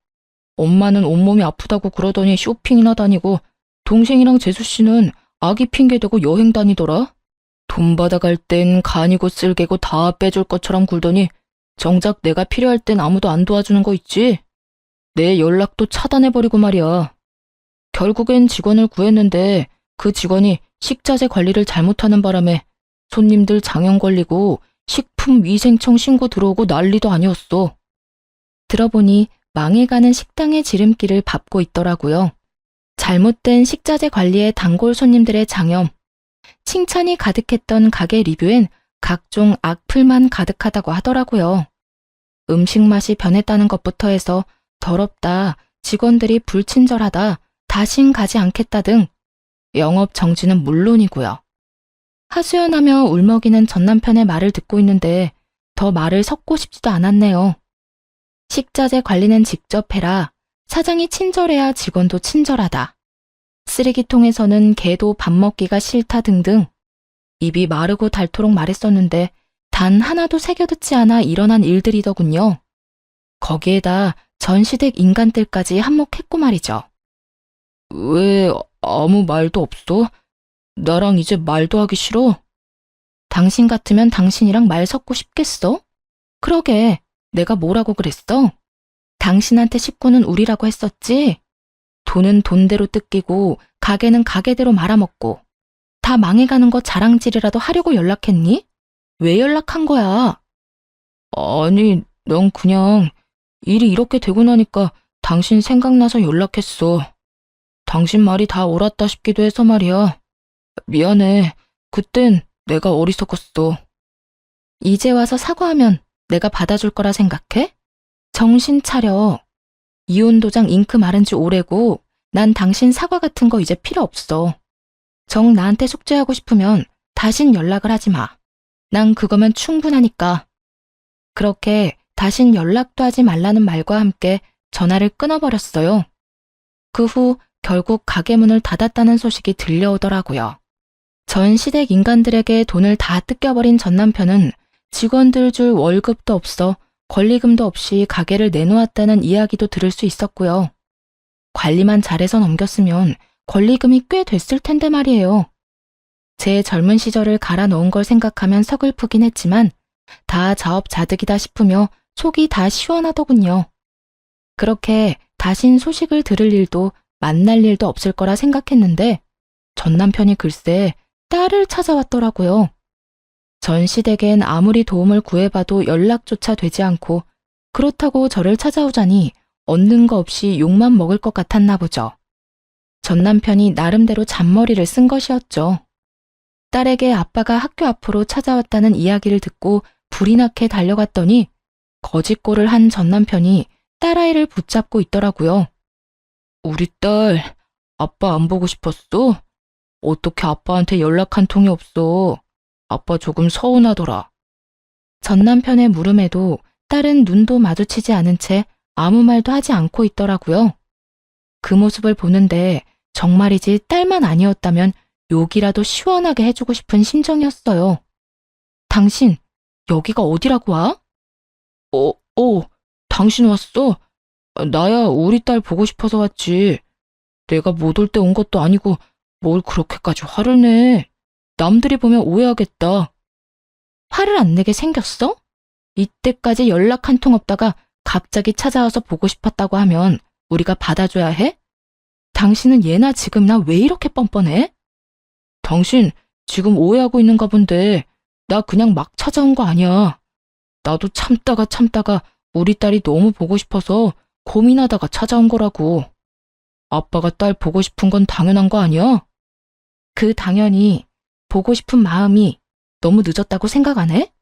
엄마는 온몸이 아프다고 그러더니 쇼핑이나 다니고 동생이랑 재수 씨는 아기 핑계대고 여행 다니더라. 돈 받아갈 땐 간이고 쓸개고 다 빼줄 것처럼 굴더니 정작 내가 필요할 땐 아무도 안 도와주는 거 있지? 내 연락도 차단해버리고 말이야. 결국엔 직원을 구했는데 그 직원이 식자재 관리를 잘못하는 바람에 손님들 장염 걸리고 식품위생청 신고 들어오고 난리도 아니었어. 들어보니 망해가는 식당의 지름길을 밟고 있더라고요. 잘못된 식자재 관리에 단골 손님들의 장염, 칭찬이 가득했던 가게 리뷰엔 각종 악플만 가득하다고 하더라고요. 음식 맛이 변했다는 것부터 해서 더럽다, 직원들이 불친절하다, 다신 가지 않겠다 등 영업 정지는 물론이고요. 하소연하며 울먹이는 전 남편의 말을 듣고 있는데 더 말을 섞고 싶지도 않았네요. 식자재 관리는 직접 해라. 사장이 친절해야 직원도 친절하다. 쓰레기통에서는 개도 밥 먹기가 싫다 등등. 입이 마르고 닳도록 말했었는데 단 하나도 새겨듣지 않아 일어난 일들이더군요. 거기에다 전시댁 인간들까지 한몫했고 말이죠. 왜 아무 말도 없어? 나랑 이제 말도 하기 싫어? 당신 같으면 당신이랑 말 섞고 싶겠어? 그러게, 내가 뭐라고 그랬어? 당신한테 식구는 우리라고 했었지? 돈은 돈대로 뜯기고 가게는 가게대로 말아먹고 다 망해가는 거 자랑질이라도 하려고 연락했니? 왜 연락한 거야? 아니, 넌 그냥 일이 이렇게 되고 나니까 당신 생각나서 연락했어. 당신 말이 다 옳았다 싶기도 해서 말이야. 미안해. 그땐 내가 어리석었어. 이제 와서 사과하면 내가 받아줄 거라 생각해? 정신 차려. 이혼 도장 잉크 마른 지 오래고 난 당신 사과 같은 거 이제 필요 없어. 정 나한테 속죄하고 싶으면 다신 연락을 하지 마. 난 그거면 충분하니까. 그렇게 다신 연락도 하지 말라는 말과 함께 전화를 끊어버렸어요. 그 후 결국 가게 문을 닫았다는 소식이 들려오더라고요. 전 시댁 인간들에게 돈을 다 뜯겨버린 전 남편은 직원들 줄 월급도 없어 권리금도 없이 가게를 내놓았다는 이야기도 들을 수 있었고요. 관리만 잘해서 넘겼으면 권리금이 꽤 됐을 텐데 말이에요. 제 젊은 시절을 갈아 넣은 걸 생각하면 서글프긴 했지만 다 자업자득이다 싶으며 속이 다 시원하더군요. 그렇게 다신 소식을 들을 일도 만날 일도 없을 거라 생각했는데 전 남편이 글쎄 딸을 찾아왔더라고요. 전 시댁엔 아무리 도움을 구해봐도 연락조차 되지 않고 그렇다고 저를 찾아오자니 얻는 거 없이 욕만 먹을 것 같았나 보죠. 전 남편이 나름대로 잔머리를 쓴 것이었죠. 딸에게 아빠가 학교 앞으로 찾아왔다는 이야기를 듣고 불이 나게 달려갔더니 거짓골을 한 전 남편이 딸아이를 붙잡고 있더라고요. 우리 딸, 아빠 안 보고 싶었어? 어떻게 아빠한테 연락 한 통이 없어? 아빠 조금 서운하더라. 전 남편의 물음에도 딸은 눈도 마주치지 않은 채 아무 말도 하지 않고 있더라고요. 그 모습을 보는데 정말이지 딸만 아니었다면 욕이라도 시원하게 해주고 싶은 심정이었어요. 당신, 여기가 어디라고 와? 당신 왔어? 나야 우리 딸 보고 싶어서 왔지. 내가 못 올 때 온 것도 아니고 뭘 그렇게까지 화를 내. 남들이 보면 오해하겠다. 화를 안 내게 생겼어? 이때까지 연락 한 통 없다가 갑자기 찾아와서 보고 싶었다고 하면 우리가 받아줘야 해? 당신은 예나 지금이나 왜 이렇게 뻔뻔해? 당신 지금 오해하고 있는가 본데 나 그냥 막 찾아온 거 아니야. 나도 참다가 우리 딸이 너무 보고 싶어서 고민하다가 찾아온 거라고. 아빠가 딸 보고 싶은 건 당연한 거 아니야? 그 당연히 보고 싶은 마음이 너무 늦었다고 생각 안 해?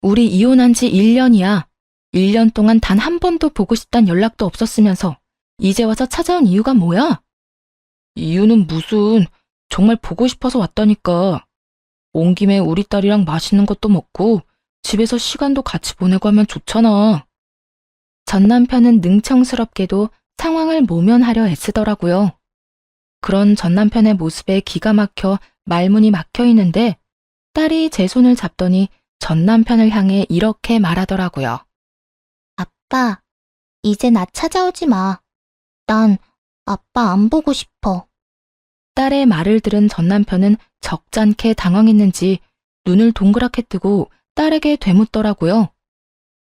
우리 이혼한 지 1년이야. 1년 동안 단 한 번도 보고 싶단 연락도 없었으면서 이제 와서 찾아온 이유가 뭐야? 이유는 무슨, 정말 보고 싶어서 왔다니까. 온 김에 우리 딸이랑 맛있는 것도 먹고 집에서 시간도 같이 보내고 하면 좋잖아. 전 남편은 능청스럽게도 상황을 모면하려 애쓰더라고요. 그런 전 남편의 모습에 기가 막혀 말문이 막혀 있는데 딸이 제 손을 잡더니 전 남편을 향해 이렇게 말하더라고요. 아빠, 이제 나 찾아오지 마. 난 아빠 안 보고 싶어. 딸의 말을 들은 전 남편은 적잖게 당황했는지 눈을 동그랗게 뜨고 딸에게 되묻더라고요.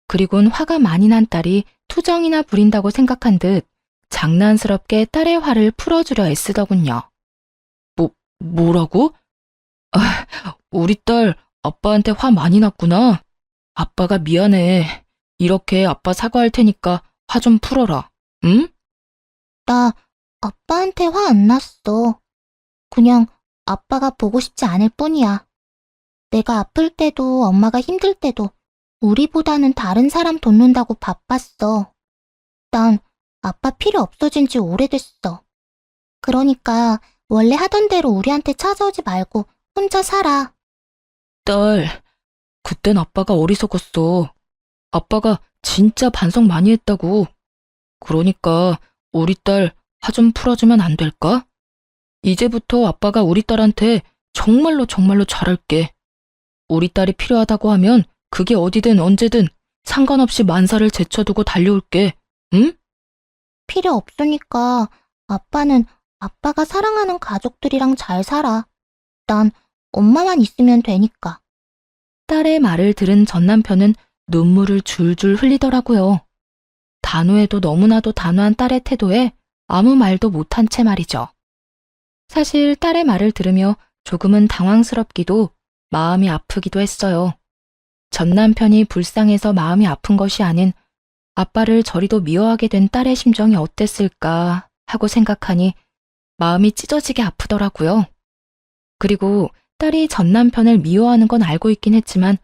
그리곤 화가 많이 난 딸이 투정이나 부린다고 생각한 듯 장난스럽게 딸의 화를 풀어주려 애쓰더군요. 뭐라고? 우리 딸 아빠한테 화 많이 났구나. 아빠가 미안해. 이렇게 아빠 사과할 테니까 화 좀 풀어라. 응? 나 아빠한테 화 안 났어. 그냥 아빠가 보고 싶지 않을 뿐이야. 내가 아플 때도 엄마가 힘들 때도 우리보다는 다른 사람 돕는다고 바빴어. 난 아빠 필요 없어진 지 오래됐어. 그러니까 원래 하던 대로 우리한테 찾아오지 말고 혼자 살아. 딸, 그땐 아빠가 어리석었어. 아빠가 진짜 반성 많이 했다고. 그러니까 우리 딸 화 좀 풀어주면 안 될까? 이제부터 아빠가 우리 딸한테 정말로 잘할게. 우리 딸이 필요하다고 하면 그게 어디든 언제든 상관없이 만사를 제쳐두고 달려올게. 응? 필요 없으니까 아빠는 아빠가 사랑하는 가족들이랑 잘 살아. 난 엄마만 있으면 되니까. 딸의 말을 들은 전 남편은 눈물을 줄줄 흘리더라고요. 단호해도 너무나도 단호한 딸의 태도에 아무 말도 못한 채 말이죠. 사실 딸의 말을 들으며 조금은 당황스럽기도 마음이 아프기도 했어요. 전 남편이 불쌍해서 마음이 아픈 것이 아닌 아빠를 저리도 미워하게 된 딸의 심정이 어땠을까 하고 생각하니 마음이 찢어지게 아프더라고요. 그리고 딸이 전 남편을 미워하는 건 알고 있긴 했지만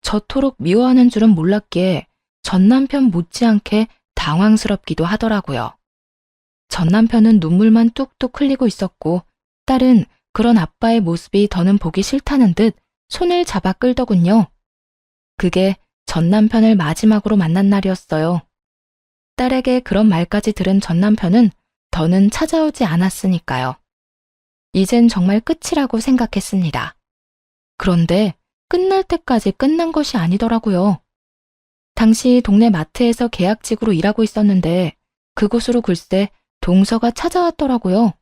저토록 미워하는 줄은 몰랐기에 전 남편 못지않게 당황스럽기도 하더라고요. 전 남편은 눈물만 뚝뚝 흘리고 있었고 딸은 그런 아빠의 모습이 더는 보기 싫다는 듯 손을 잡아 끌더군요. 그게 전 남편을 마지막으로 만난 날이었어요. 딸에게 그런 말까지 들은 전 남편은 더는 찾아오지 않았으니까요. 이젠 정말 끝이라고 생각했습니다. 그런데 끝날 때까지 끝난 것이 아니더라고요. 당시 동네 마트에서 계약직으로 일하고 있었는데 그곳으로 글쎄 동서가 찾아왔더라고요.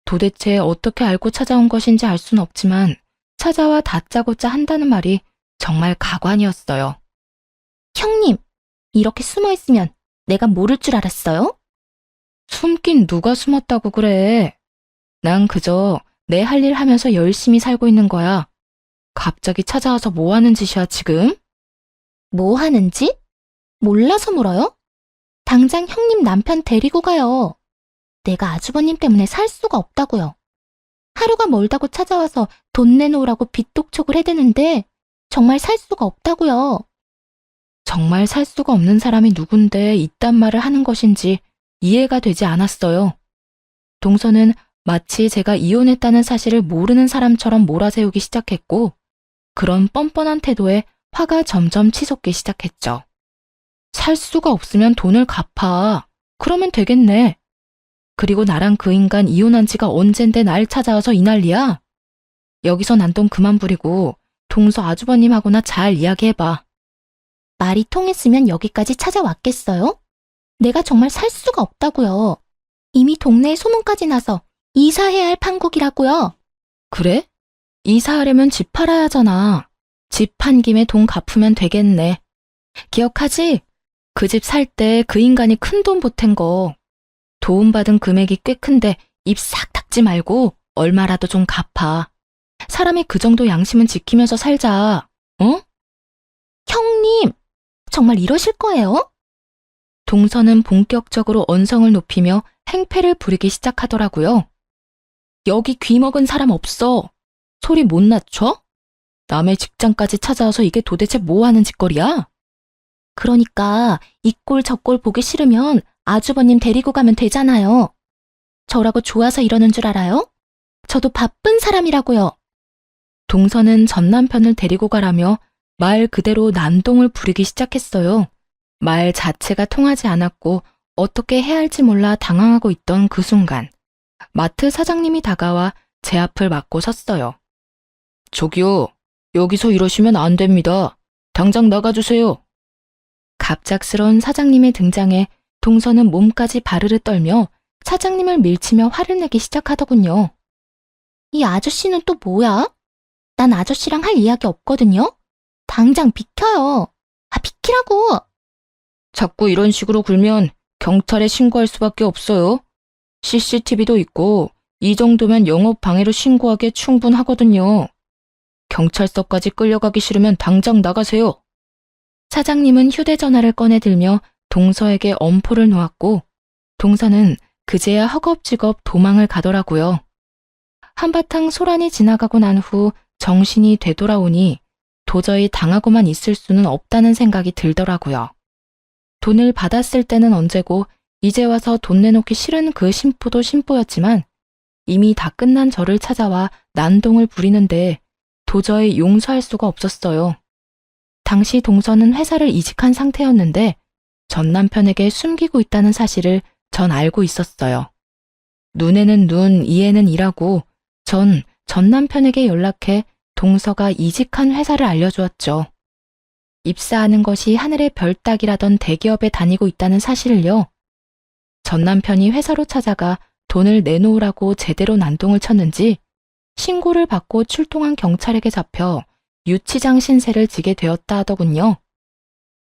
도대체 어떻게 알고 찾아온 것인지 알 순 없지만 찾아와 다짜고짜 한다는 말이 정말 가관이었어요. 형님, 이렇게 숨어 있으면 내가 모를 줄 알았어요? 숨긴 누가 숨었다고 그래. 난 그저 내 할 일 하면서 열심히 살고 있는 거야. 갑자기 찾아와서 뭐 하는 짓이야, 지금? 뭐 하는지? 몰라서 물어요? 당장 형님 남편 데리고 가요. 내가 아주버님 때문에 살 수가 없다고요. 하루가 멀다고 찾아와서 돈 내놓으라고 빚독촉을 해대는데 정말 살 수가 없다고요. 정말 살 수가 없는 사람이 누군데 이딴 말을 하는 것인지 이해가 되지 않았어요. 동서는 마치 제가 이혼했다는 사실을 모르는 사람처럼 몰아세우기 시작했고 그런 뻔뻔한 태도에 화가 점점 치솟기 시작했죠. 살 수가 없으면 돈을 갚아. 그러면 되겠네. 그리고 나랑 그 인간 이혼한 지가 언젠데 날 찾아와서 이 난리야? 여기서 난동 그만 부리고 동서 아주버님하고나 잘 이야기해봐. 말이 통했으면 여기까지 찾아왔겠어요? 내가 정말 살 수가 없다고요. 이미 동네에 소문까지 나서 이사해야 할 판국이라고요. 그래? 이사하려면 집 팔아야 하잖아. 집 판 김에 돈 갚으면 되겠네. 기억하지? 그 집 살 때 그 인간이 큰돈 보탠 거. 도움받은 금액이 꽤 큰데 입 싹 닫지 말고 얼마라도 좀 갚아. 사람이 그 정도 양심은 지키면서 살자. 어? 형님, 정말 이러실 거예요? 동서는 본격적으로 언성을 높이며 행패를 부리기 시작하더라고요. 여기 귀 먹은 사람 없어. 소리 못 낮춰? 남의 직장까지 찾아와서 이게 도대체 뭐 하는 짓거리야? 그러니까 이 꼴 저 꼴 보기 싫으면 아주버님 데리고 가면 되잖아요. 저라고 좋아서 이러는 줄 알아요? 저도 바쁜 사람이라고요. 동서는 전 남편을 데리고 가라며 말 그대로 난동을 부리기 시작했어요. 말 자체가 통하지 않았고 어떻게 해야 할지 몰라 당황하고 있던 그 순간 마트 사장님이 다가와 제 앞을 막고 섰어요. 저기요, 여기서 이러시면 안 됩니다. 당장 나가주세요. 갑작스러운 사장님의 등장에 동서는 몸까지 바르르 떨며 사장님을 밀치며 화를 내기 시작하더군요. 이 아저씨는 또 뭐야? 난 아저씨랑 할 이야기 없거든요? 당장 비켜요. 아, 비키라고! 자꾸 이런 식으로 굴면 경찰에 신고할 수밖에 없어요. CCTV도 있고 이 정도면 영업 방해로 신고하기에 충분하거든요. 경찰서까지 끌려가기 싫으면 당장 나가세요. 사장님은 휴대전화를 꺼내들며 동서에게 엄포를 놓았고 동서는 그제야 허겁지겁 도망을 가더라고요. 한바탕 소란이 지나가고 난 후 정신이 되돌아오니 도저히 당하고만 있을 수는 없다는 생각이 들더라고요. 돈을 받았을 때는 언제고 이제 와서 돈 내놓기 싫은 그 심보도 심보였지만 이미 다 끝난 저를 찾아와 난동을 부리는데 도저히 용서할 수가 없었어요. 당시 동서는 회사를 이직한 상태였는데 전 남편에게 숨기고 있다는 사실을 전 알고 있었어요. 눈에는 눈, 이에는 이라고 전 남편에게 연락해 동서가 이직한 회사를 알려주었죠. 입사하는 것이 하늘의 별 따기라던 대기업에 다니고 있다는 사실을요. 전 남편이 회사로 찾아가 돈을 내놓으라고 제대로 난동을 쳤는지 신고를 받고 출동한 경찰에게 잡혀 유치장 신세를 지게 되었다 하더군요.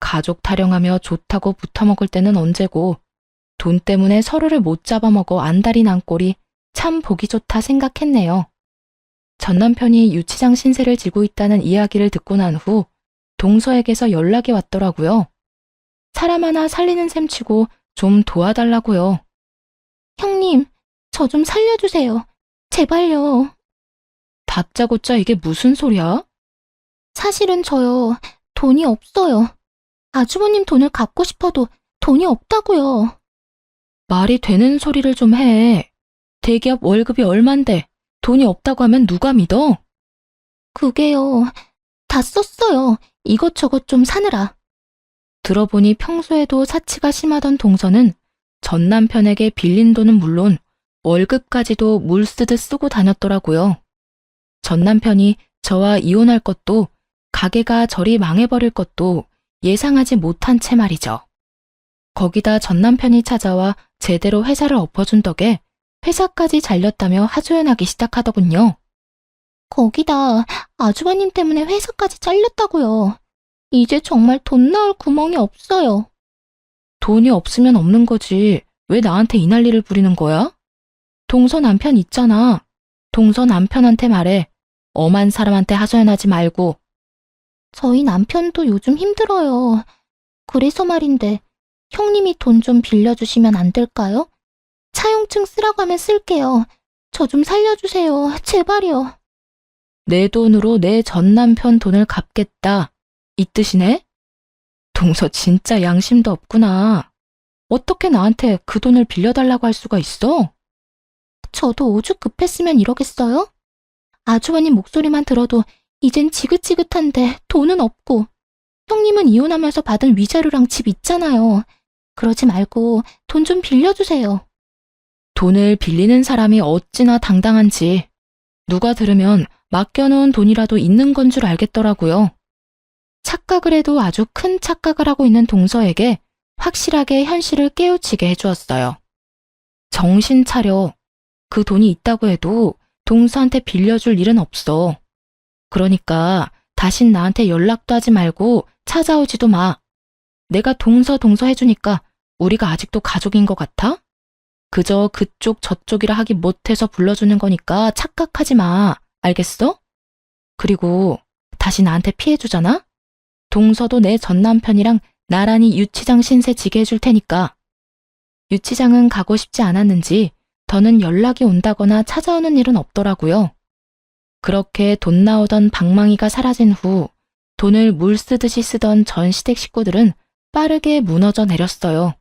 가족 타령하며 좋다고 붙어먹을 때는 언제고 돈 때문에 서로를 못 잡아먹어 안달이 난 꼴이 참 보기 좋다 생각했네요. 전 남편이 유치장 신세를 지고 있다는 이야기를 듣고 난 후 동서에게서 연락이 왔더라고요. 사람 하나 살리는 셈 치고 좀 도와달라고요. 형님, 저 좀 살려주세요. 제발요. 다짜고짜 이게 무슨 소리야? 사실은 저요, 돈이 없어요. 아주버님 돈을 갚고 싶어도 돈이 없다고요. 말이 되는 소리를 좀 해. 대기업 월급이 얼만데 돈이 없다고 하면 누가 믿어? 그게요, 다 썼어요. 이것저것 좀 사느라. 들어보니 평소에도 사치가 심하던 동서는 전 남편에게 빌린 돈은 물론 월급까지도 물 쓰듯 쓰고 다녔더라고요. 전 남편이 저와 이혼할 것도 가게가 저리 망해버릴 것도 예상하지 못한 채 말이죠. 거기다 전 남편이 찾아와 제대로 회사를 엎어준 덕에 회사까지 잘렸다며 하소연하기 시작하더군요. 거기다 아주버님 때문에 회사까지 잘렸다고요. 이제 정말 돈 나올 구멍이 없어요. 돈이 없으면 없는 거지. 왜 나한테 이 난리를 부리는 거야? 동서 남편 있잖아. 동서 남편한테 말해. 엄한 사람한테 하소연하지 말고. 저희 남편도 요즘 힘들어요. 그래서 말인데 형님이 돈 좀 빌려주시면 안 될까요? 차용증 쓰라고 하면 쓸게요. 저 좀 살려주세요. 제발요. 내 돈으로 내 전 남편 돈을 갚겠다. 이 뜻이네? 동서 진짜 양심도 없구나. 어떻게 나한테 그 돈을 빌려달라고 할 수가 있어? 저도 오죽 급했으면 이러겠어요? 아주버님 목소리만 들어도 이젠 지긋지긋한데 돈은 없고 형님은 이혼하면서 받은 위자료랑 집 있잖아요. 그러지 말고 돈 좀 빌려주세요. 돈을 빌리는 사람이 어찌나 당당한지 누가 들으면 맡겨놓은 돈이라도 있는 건 줄 알겠더라고요. 착각을 해도 아주 큰 착각을 하고 있는 동서에게 확실하게 현실을 깨우치게 해주었어요. 정신 차려. 그 돈이 있다고 해도 동서한테 빌려줄 일은 없어. 그러니까 다신 나한테 연락도 하지 말고 찾아오지도 마. 내가 동서 해주니까 우리가 아직도 가족인 것 같아? 그저 그쪽 저쪽이라 하기 못해서 불러주는 거니까 착각하지 마. 알겠어? 그리고 다시 나한테 피해주잖아? 동서도 내 전 남편이랑 나란히 유치장 신세 지게 해줄 테니까. 유치장은 가고 싶지 않았는지 더는 연락이 온다거나 찾아오는 일은 없더라고요. 그렇게 돈 나오던 방망이가 사라진 후 돈을 물 쓰듯이 쓰던 전 시댁 식구들은 빠르게 무너져 내렸어요.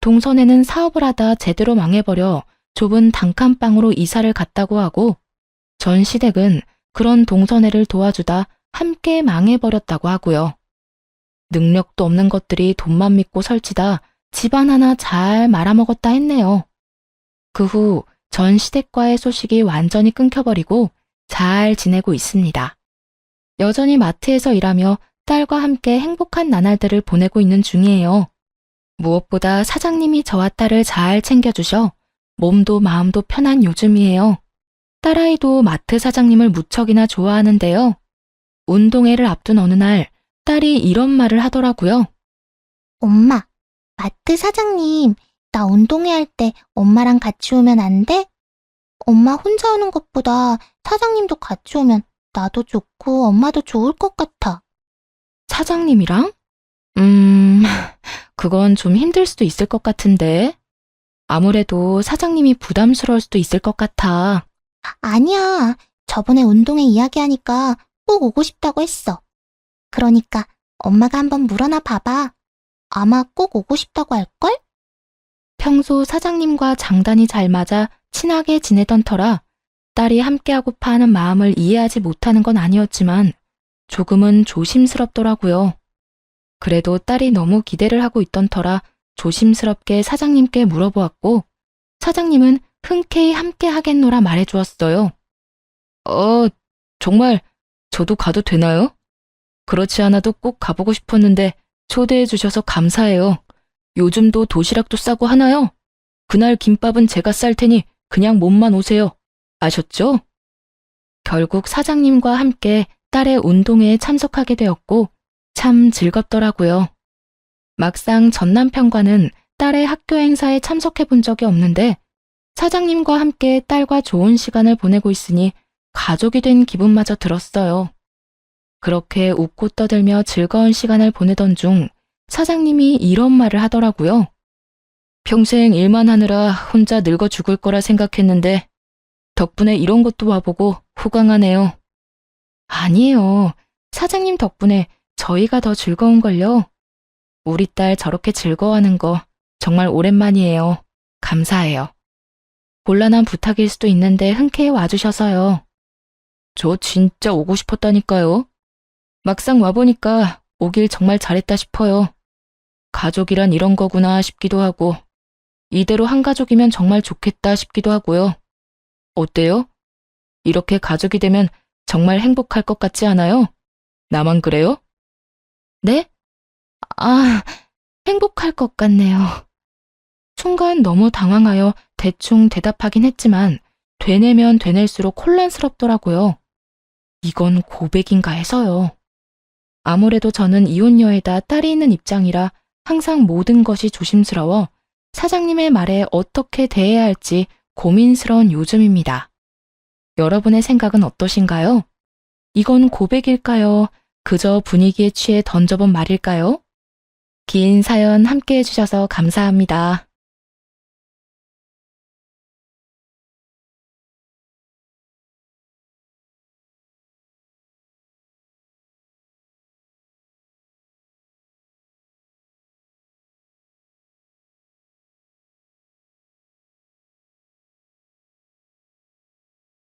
동선에는 사업을 하다 제대로 망해버려 좁은 단칸방으로 이사를 갔다고 하고 전 시댁은 그런 동선애를 도와주다 함께 망해버렸다고 하고요. 능력도 없는 것들이 돈만 믿고 설치다 집안 하나 잘 말아먹었다 했네요. 그 후 전 시댁과의 소식이 완전히 끊겨버리고 잘 지내고 있습니다. 여전히 마트에서 일하며 딸과 함께 행복한 나날들을 보내고 있는 중이에요. 무엇보다 사장님이 저와 딸을 잘 챙겨주셔 몸도 마음도 편한 요즘이에요. 딸아이도 마트 사장님을 무척이나 좋아하는데요. 운동회를 앞둔 어느 날 딸이 이런 말을 하더라고요. 엄마, 마트 사장님, 나 운동회 할 때 엄마랑 같이 오면 안 돼? 엄마 혼자 오는 것보다 사장님도 같이 오면 나도 좋고 엄마도 좋을 것 같아. 사장님이랑? 그건 좀 힘들 수도 있을 것 같은데. 아무래도 사장님이 부담스러울 수도 있을 것 같아. 아니야. 저번에 운동회 이야기하니까 꼭 오고 싶다고 했어. 그러니까 엄마가 한번 물어나 봐봐. 아마 꼭 오고 싶다고 할걸? 평소 사장님과 장단이 잘 맞아 친하게 지내던 터라 딸이 함께하고파 하는 마음을 이해하지 못하는 건 아니었지만 조금은 조심스럽더라고요. 그래도 딸이 너무 기대를 하고 있던 터라 조심스럽게 사장님께 물어보았고 사장님은 흔쾌히 함께 하겠노라 말해주었어요. 정말 저도 가도 되나요? 그렇지 않아도 꼭 가보고 싶었는데 초대해 주셔서 감사해요. 요즘도 도시락도 싸고 하나요? 그날 김밥은 제가 쌀 테니 그냥 몸만 오세요. 아셨죠? 결국 사장님과 함께 딸의 운동회에 참석하게 되었고 참 즐겁더라고요. 막상 전 남편과는 딸의 학교 행사에 참석해 본 적이 없는데 사장님과 함께 딸과 좋은 시간을 보내고 있으니 가족이 된 기분마저 들었어요. 그렇게 웃고 떠들며 즐거운 시간을 보내던 중 사장님이 이런 말을 하더라고요. 평생 일만 하느라 혼자 늙어 죽을 거라 생각했는데 덕분에 이런 것도 와보고 호강하네요. 아니에요. 사장님 덕분에 저희가 더 즐거운걸요. 우리 딸 저렇게 즐거워하는 거 정말 오랜만이에요. 감사해요. 곤란한 부탁일 수도 있는데 흔쾌히 와주셔서요. 저 진짜 오고 싶었다니까요. 막상 와보니까 오길 정말 잘했다 싶어요. 가족이란 이런 거구나 싶기도 하고 이대로 한 가족이면 정말 좋겠다 싶기도 하고요. 어때요? 이렇게 가족이 되면 정말 행복할 것 같지 않아요? 나만 그래요? 네? 아, 행복할 것 같네요. 순간 너무 당황하여 대충 대답하긴 했지만 되뇌면 되낼수록 혼란스럽더라고요. 이건 고백인가 해서요. 아무래도 저는 이혼녀에다 딸이 있는 입장이라 항상 모든 것이 조심스러워 사장님의 말에 어떻게 대해야 할지 고민스러운 요즘입니다. 여러분의 생각은 어떠신가요? 이건 고백일까요? 그저 분위기에 취해 던져본 말일까요? 긴 사연 함께 해주셔서 감사합니다.